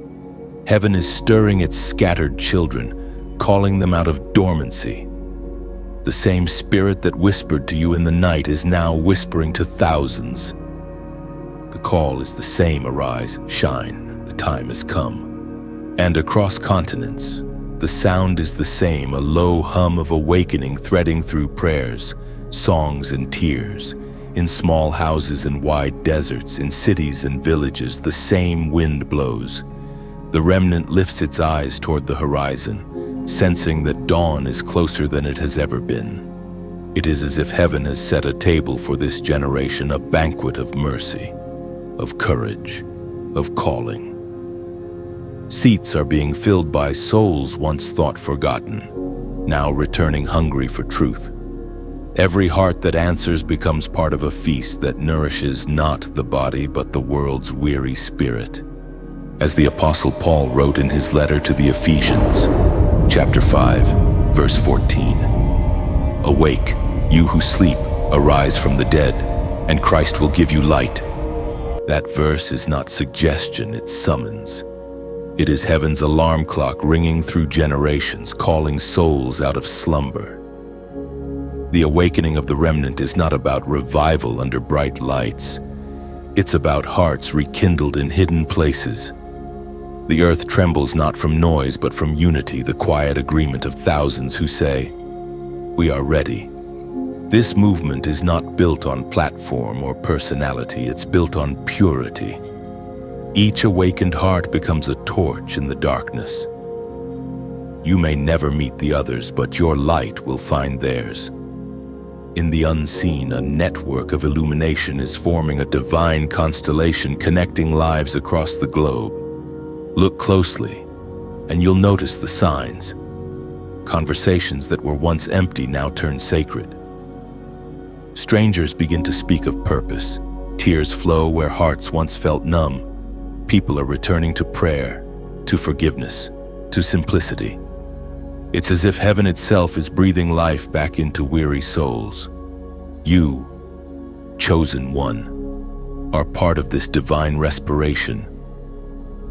A: Heaven is stirring its scattered children, calling them out of dormancy. The same spirit that whispered to you in the night is now whispering to thousands. The call is the same: arise, shine, the time has come. And across continents, the sound is the same, a low hum of awakening threading through prayers, songs and tears. In small houses and wide deserts, in cities and villages, the same wind blows. The remnant lifts its eyes toward the horizon, sensing that dawn is closer than it has ever been. It is as if heaven has set a table for this generation, a banquet of mercy, of courage, of calling. Seats are being filled by souls once thought forgotten, now returning hungry for truth. Every heart that answers becomes part of a feast that nourishes not the body but the world's weary spirit. As the Apostle Paul wrote in his letter to the Ephesians, chapter 5, verse 14, "Awake, you who sleep, arise from the dead, and Christ will give you light." That verse is not suggestion, it's summons. It is heaven's alarm clock ringing through generations, calling souls out of slumber. The awakening of the remnant is not about revival under bright lights. It's about hearts rekindled in hidden places. The earth trembles not from noise, but from unity, the quiet agreement of thousands who say, "We are ready." This movement is not built on platform or personality, it's built on purity. Each awakened heart becomes a torch in the darkness. You may never meet the others, but your light will find theirs. In the unseen, a network of illumination is forming, a divine constellation connecting lives across the globe. Look closely, and you'll notice the signs. Conversations that were once empty now turn sacred. Strangers begin to speak of purpose. Tears flow where hearts once felt numb. People are returning to prayer, to forgiveness, to simplicity. It's as if heaven itself is breathing life back into weary souls. You, chosen one, are part of this divine respiration.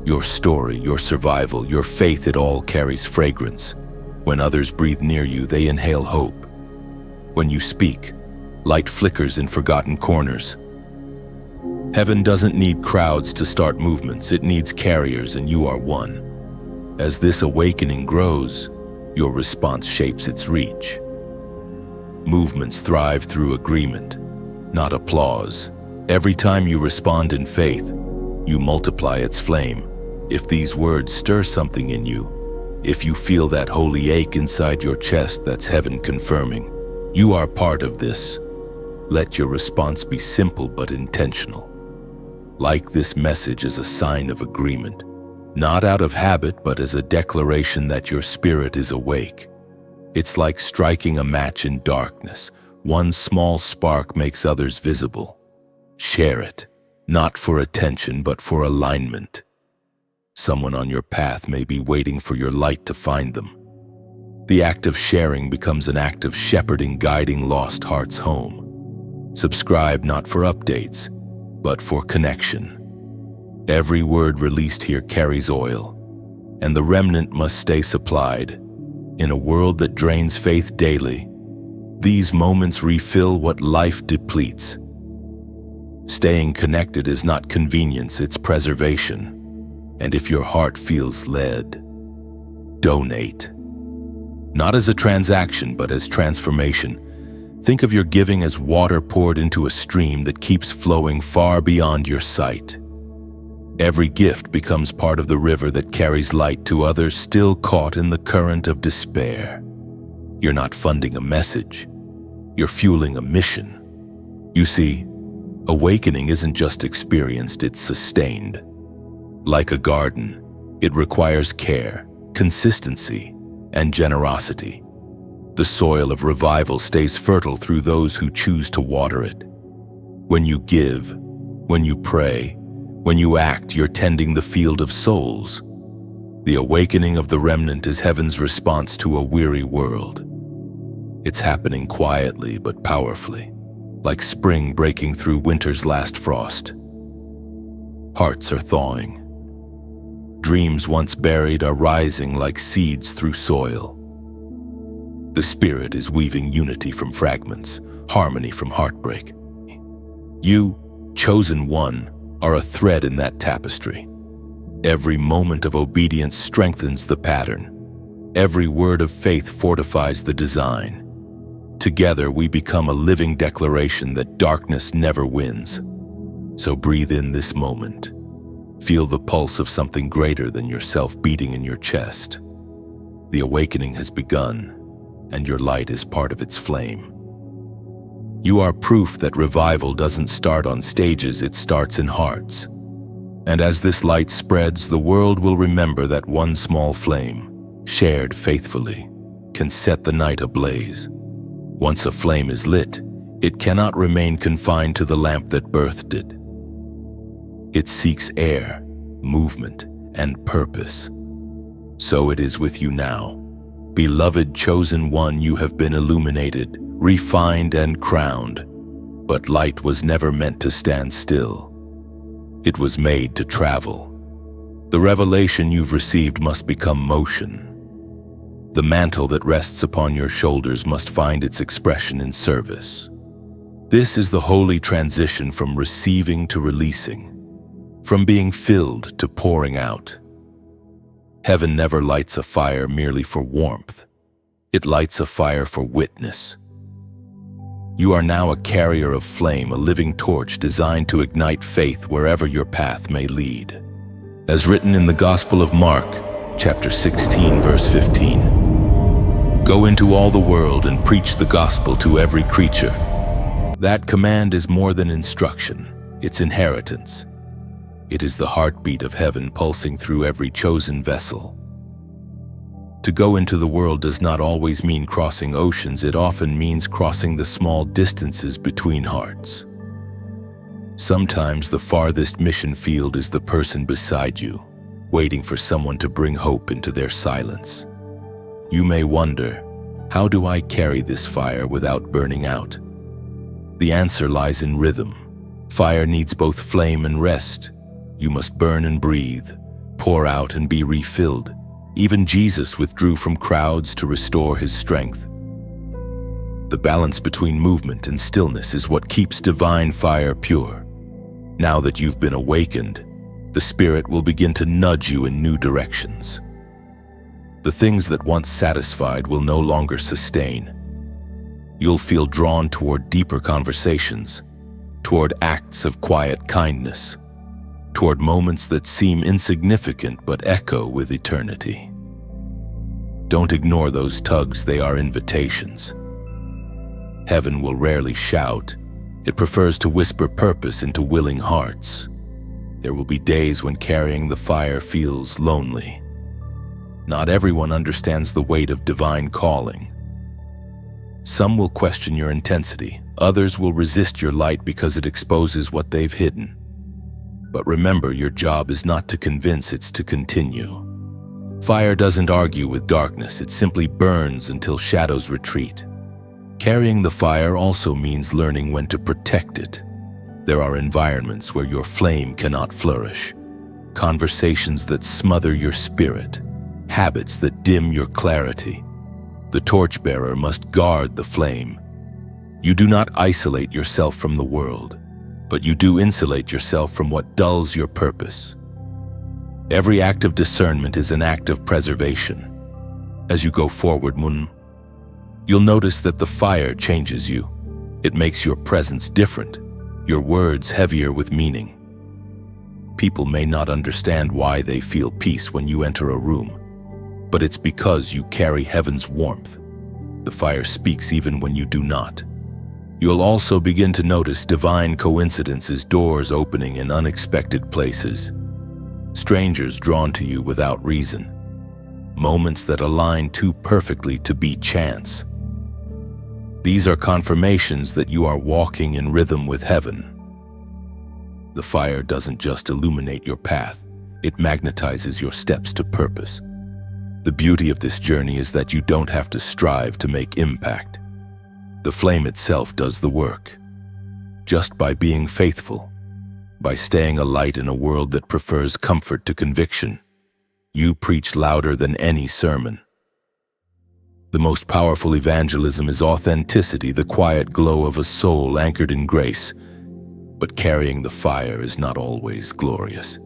A: Your story, your survival, your faith, it all carries fragrance. When others breathe near you, they inhale hope. When you speak, light flickers in forgotten corners. Heaven doesn't need crowds to start movements, it needs carriers, and you are one. As this awakening grows, your response shapes its reach. Movements thrive through agreement, not applause. Every time you respond in faith, you multiply its flame. If these words stir something in you, if you feel that holy ache inside your chest, that's heaven confirming you are part of this. Let your response be simple but intentional. Like this message as a sign of agreement, not out of habit but as a declaration that your spirit is awake. It's like striking a match in darkness. One small spark makes others visible. Share it, not for attention but for alignment. Someone on your path may be waiting for your light to find them. The act of sharing becomes an act of shepherding, guiding lost hearts home. Subscribe not for updates, but for connection. Every word released here carries oil, and the remnant must stay supplied. In a world that drains faith daily, these moments refill what life depletes. Staying connected is not convenience, it's preservation. And if your heart feels led, donate. Not as a transaction, but as transformation. Think of your giving as water poured into a stream that keeps flowing far beyond your sight. Every gift becomes part of the river that carries light to others still caught in the current of despair. You're not funding a message, you're fueling a mission. You see, awakening isn't just experienced, it's sustained. Like a garden, it requires care, consistency, and generosity. The soil of revival stays fertile through those who choose to water it. When you give, when you pray, when you act, you're tending the field of souls. The awakening of the remnant is heaven's response to a weary world. It's happening quietly but powerfully, like spring breaking through winter's last frost. Hearts are thawing. Dreams once buried are rising like seeds through soil. The Spirit is weaving unity from fragments, harmony from heartbreak. You, chosen one, are a thread in that tapestry. Every moment of obedience strengthens the pattern. Every word of faith fortifies the design. Together we become a living declaration that darkness never wins. So breathe in this moment. Feel the pulse of something greater than yourself beating in your chest. The awakening has begun, and your light is part of its flame. You are proof that revival doesn't start on stages, it starts in hearts. And as this light spreads, the world will remember that one small flame, shared faithfully, can set the night ablaze. Once a flame is lit, it cannot remain confined to the lamp that birthed it. It seeks air, movement, and purpose. So it is with you now. Beloved chosen one, you have been illuminated, refined, and crowned. But light was never meant to stand still. It was made to travel. The revelation you've received must become motion. The mantle that rests upon your shoulders must find its expression in service. This is the holy transition from receiving to releasing. From being filled to pouring out. Heaven never lights a fire merely for warmth. It lights a fire for witness. You are now a carrier of flame, a living torch designed to ignite faith wherever your path may lead. As written in the Gospel of Mark, chapter 16, verse 15. Go into all the world and preach the gospel to every creature. That command is more than instruction, it's inheritance. It is the heartbeat of heaven pulsing through every chosen vessel. To go into the world does not always mean crossing oceans, it often means crossing the small distances between hearts. Sometimes the farthest mission field is the person beside you, waiting for someone to bring hope into their silence. You may wonder, how do I carry this fire without burning out? The answer lies in rhythm. Fire needs both flame and rest. You must burn and breathe, pour out and be refilled. Even Jesus withdrew from crowds to restore his strength. The balance between movement and stillness is what keeps divine fire pure. Now that you've been awakened, the Spirit will begin to nudge you in new directions. The things that once satisfied will no longer sustain. You'll feel drawn toward deeper conversations, toward acts of quiet kindness, toward moments that seem insignificant but echo with eternity. Don't ignore those tugs, they are invitations. Heaven will rarely shout. It prefers to whisper purpose into willing hearts. There will be days when carrying the fire feels lonely. Not everyone understands the weight of divine calling. Some will question your intensity. Others will resist your light because it exposes what they've hidden. But remember, your job is not to convince, it's to continue. Fire doesn't argue with darkness, it simply burns until shadows retreat. Carrying the fire also means learning when to protect it. There are environments where your flame cannot flourish, conversations that smother your spirit, habits that dim your clarity. The torchbearer must guard the flame. You do not isolate yourself from the world, but you do insulate yourself from what dulls your purpose. Every act of discernment is an act of preservation. As you go forward, you'll notice that the fire changes you. It makes your presence different, your words heavier with meaning. People may not understand why they feel peace when you enter a room, but it's because you carry heaven's warmth. The fire speaks even when you do not. You'll also begin to notice divine coincidences, doors opening in unexpected places, strangers drawn to you without reason, moments that align too perfectly to be chance. These are confirmations that you are walking in rhythm with heaven. The fire doesn't just illuminate your path, it magnetizes your steps to purpose. The beauty of this journey is that you don't have to strive to make impact. The flame itself does the work. Just by being faithful, by staying a light in a world that prefers comfort to conviction, you preach louder than any sermon. The most powerful evangelism is authenticity, the quiet glow of a soul anchored in grace. But carrying the fire is not always glorious.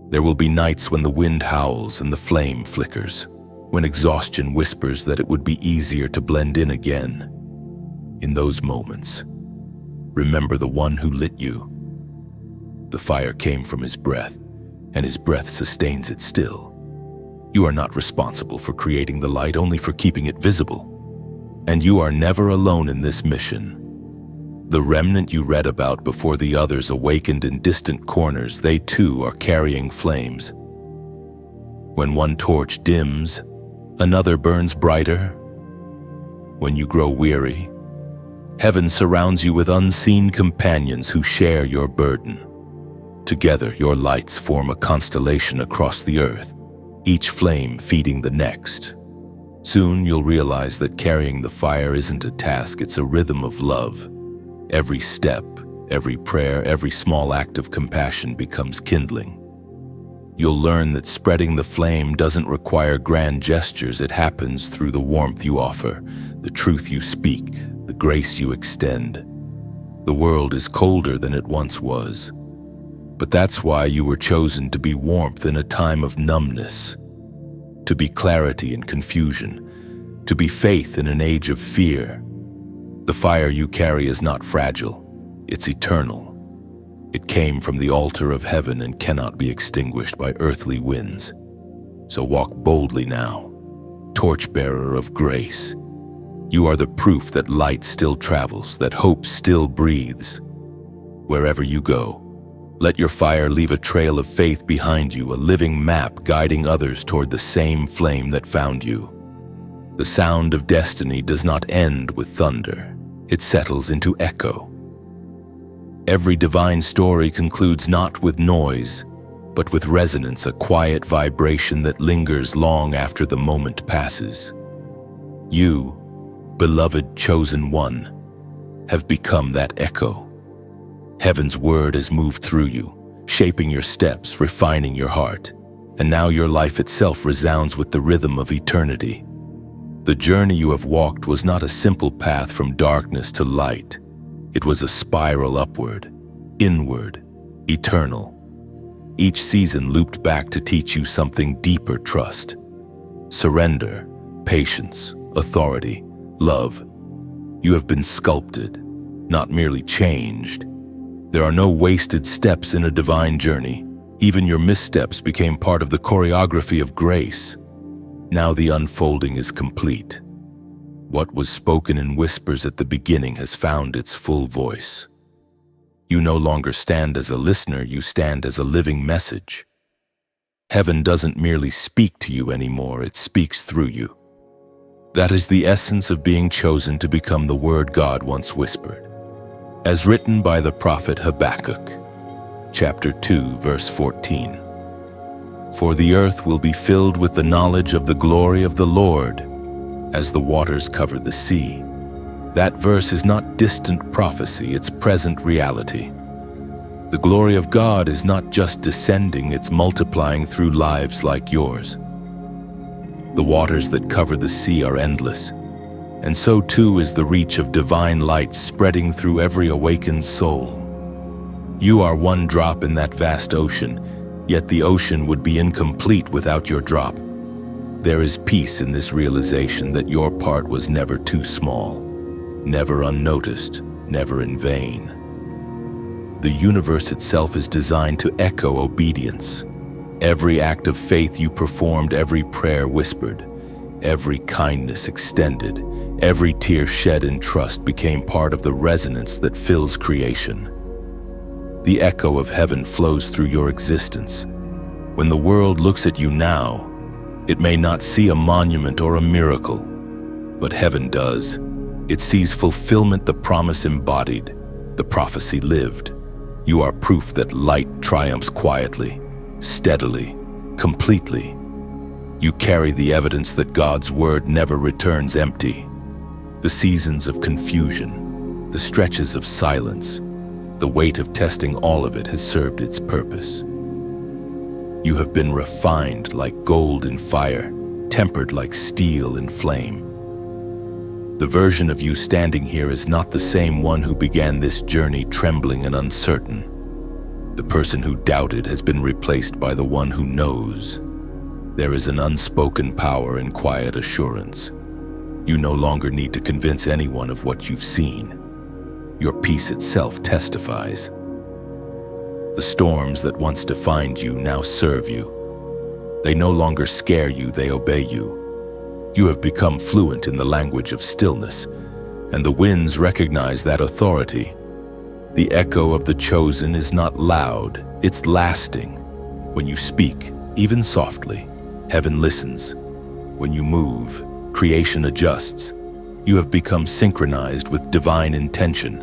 A: There will be nights when the wind howls and the flame flickers, when exhaustion whispers that it would be easier to blend in again. In those moments, remember the one who lit you. The fire came from his breath, and his breath sustains it still. You are not responsible for creating the light, only for keeping it visible. And you are never alone in this mission. The remnant you read about before the others awakened in distant corners, they too are carrying flames. When one torch dims, another burns brighter. When you grow weary, heaven surrounds you with unseen companions who share your burden. Together, your lights form a constellation across the earth, each flame feeding the next. Soon you'll realize that carrying the fire isn't a task, it's a rhythm of love. Every step, every prayer, every small act of compassion becomes kindling. You'll learn that spreading the flame doesn't require grand gestures, it happens through the warmth you offer, the truth you speak, the grace you extend. The world is colder than it once was. But that's why you were chosen, to be warmth in a time of numbness, to be clarity in confusion, to be faith in an age of fear. The fire you carry is not fragile, it's eternal. It came from the altar of heaven and cannot be extinguished by earthly winds. So walk boldly now, torchbearer of grace. You are the proof that light still travels, that hope still breathes. Wherever you go, let your fire leave a trail of faith behind you, a living map guiding others toward the same flame that found you. The sound of destiny does not end with thunder. It settles into echo. Every divine story concludes not with noise, but with resonance, a quiet vibration that lingers long after the moment passes. You, beloved chosen one, have become that echo. Heaven's word has moved through you, shaping your steps, refining your heart, and now your life itself resounds with the rhythm of eternity. The journey you have walked was not a simple path from darkness to light. It was a spiral upward, inward, eternal. Each season looped back to teach you something deeper: trust. surrender, patience, authority, love. You have been sculpted, not merely changed. There are no wasted steps in a divine journey. Even your missteps became part of the choreography of grace. Now the unfolding is complete. What was spoken in whispers at the beginning has found its full voice. You no longer stand as a listener, you stand as a living message. Heaven doesn't merely speak to you anymore, it speaks through you. That is the essence of being chosen to become the word God once whispered. As written by the prophet Habakkuk, chapter 2, verse 14. For the earth will be filled with the knowledge of the glory of the Lord, as the waters cover the sea. That verse is not distant prophecy, it's present reality. The glory of God is not just descending, it's multiplying through lives like yours. The waters that cover the sea are endless, and so too is the reach of divine light spreading through every awakened soul. You are one drop in that vast ocean, yet the ocean would be incomplete without your drop. There is peace in this realization that your part was never too small, never unnoticed, never in vain. The universe itself is designed to echo obedience. Every act of faith you performed, every prayer whispered, every kindness extended, every tear shed in trust became part of the resonance that fills creation. The echo of heaven flows through your existence. When the world looks at you now, it may not see a monument or a miracle, but heaven does. It sees fulfillment, the promise embodied, the prophecy lived. You are proof that light triumphs quietly, steadily, completely. You carry the evidence that God's word never returns empty. The seasons of confusion, the stretches of silence, the weight of testing, all of it has served its purpose. You have been refined like gold in fire, tempered like steel in flame. The version of you standing here is not the same one who began this journey trembling and uncertain. The person who doubted has been replaced by the one who knows. There is an unspoken power in quiet assurance. You no longer need to convince anyone of what you've seen. Your peace itself testifies. The storms that once defined you now serve you. They no longer scare you, they obey you. You have become fluent in the language of stillness, and the winds recognize that authority. The echo of the chosen is not loud, it's lasting. When you speak, even softly, heaven listens. When you move, creation adjusts. You have become synchronized with divine intention,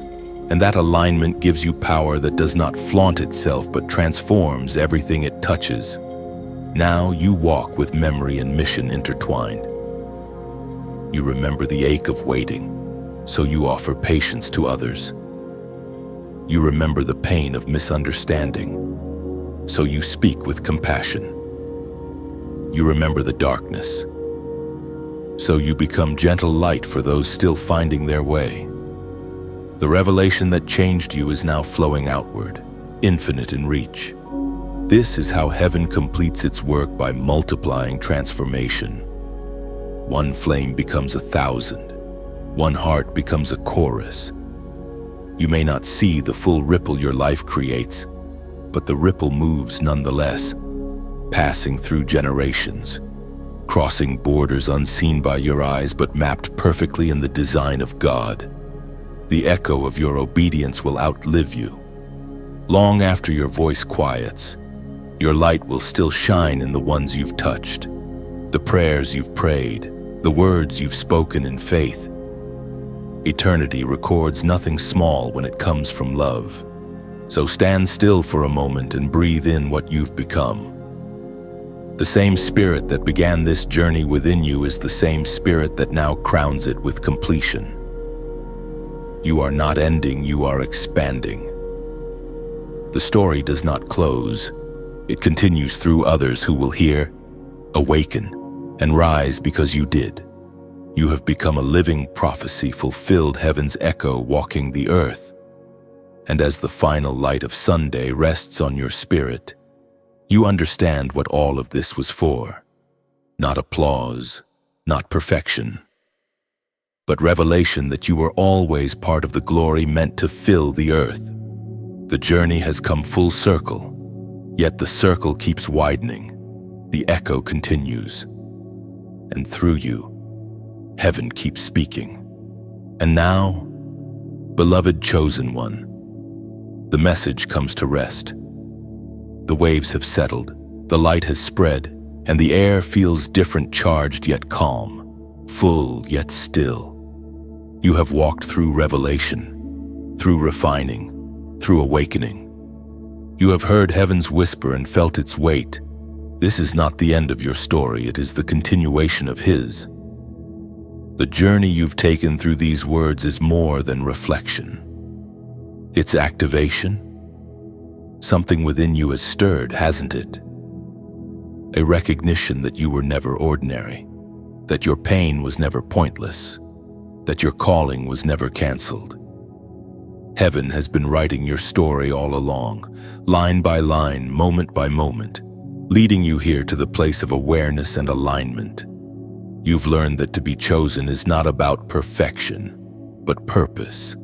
A: and that alignment gives you power that does not flaunt itself but transforms everything it touches. Now you walk with memory and mission intertwined. You remember the ache of waiting, so you offer patience to others. You remember the pain of misunderstanding, so you speak with compassion. You remember the darkness, so you become gentle light for those still finding their way. The revelation that changed you is now flowing outward, infinite in reach. This is how heaven completes its work, by multiplying transformation. One flame becomes 1,000. One heart becomes a chorus. You may not see the full ripple your life creates, but the ripple moves nonetheless, passing through generations, crossing borders unseen by your eyes but mapped perfectly in the design of God. The echo of your obedience will outlive you. Long after your voice quiets, your light will still shine in the ones you've touched, the prayers you've prayed, the words you've spoken in faith. Eternity records nothing small when it comes from love. So stand still for a moment and breathe in what you've become. The same spirit that began this journey within you is the same spirit that now crowns it with completion. You are not ending, you are expanding. The story does not close. It continues through others who will hear, awaken, and rise because you did. You have become a living prophecy, fulfilled heaven's echo, walking the earth. And as the final light of Sunday rests on your spirit, you understand what all of this was for. not applause, not perfection, but revelation that you were always part of the glory meant to fill the earth. The journey has come full circle, yet the circle keeps widening. The echo continues, and through you, heaven keeps speaking. And now, beloved chosen one, the message comes to rest. The waves have settled, the light has spread, and the air feels different, charged yet calm, full yet still. You have walked through revelation, through refining, through awakening. You have heard heaven's whisper and felt its weight. This is not the end of your story, it is the continuation of his. The journey you've taken through these words is more than reflection. It's activation. Something within you has stirred, hasn't it? A recognition that you were never ordinary, that your pain was never pointless, that your calling was never canceled. Heaven has been writing your story all along, line by line, moment by moment, leading you here to the place of awareness and alignment. You've learned that to be chosen is not about perfection, but purpose.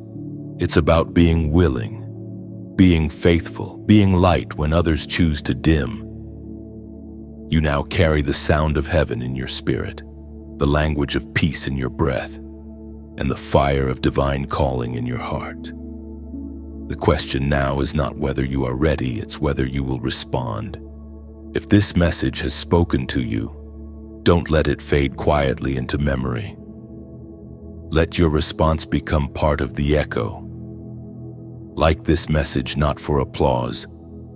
A: It's about being willing, being faithful, being light when others choose to dim. You now carry the sound of heaven in your spirit, the language of peace in your breath, and the fire of divine calling in your heart. The question now is not whether you are ready, it's whether you will respond. If this message has spoken to you, don't let it fade quietly into memory. Let your response become part of the echo. Like this message not for applause,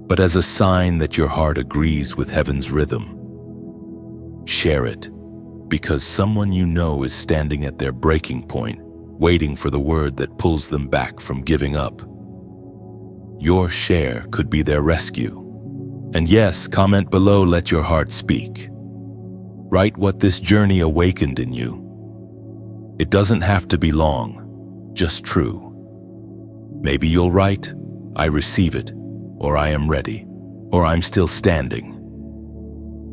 A: but as a sign that your heart agrees with heaven's rhythm. Share it, because someone you know is standing at their breaking point, waiting for the word that pulls them back from giving up. Your share could be their rescue. And yes, comment below, let your heart speak. Write what this journey awakened in you. It doesn't have to be long, just true. Maybe you'll write, I receive it, or I am ready, or I'm still standing.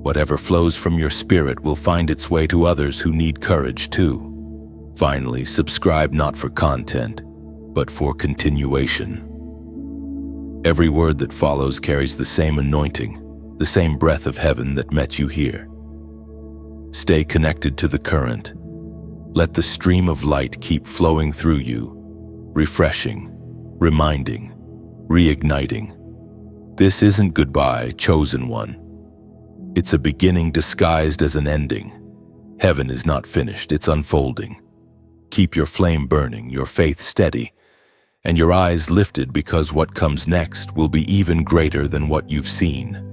A: Whatever flows from your spirit will find its way to others who need courage too. Finally, subscribe not for content, but for continuation. Every word that follows carries the same anointing, the same breath of heaven that met you here. Stay connected to the current. Let the stream of light keep flowing through you, refreshing, reminding, reigniting. This isn't goodbye, chosen one. It's a beginning disguised as an ending. Heaven is not finished, it's unfolding. Keep your flame burning, your faith steady, and your eyes lifted, because what comes next will be even greater than what you've seen.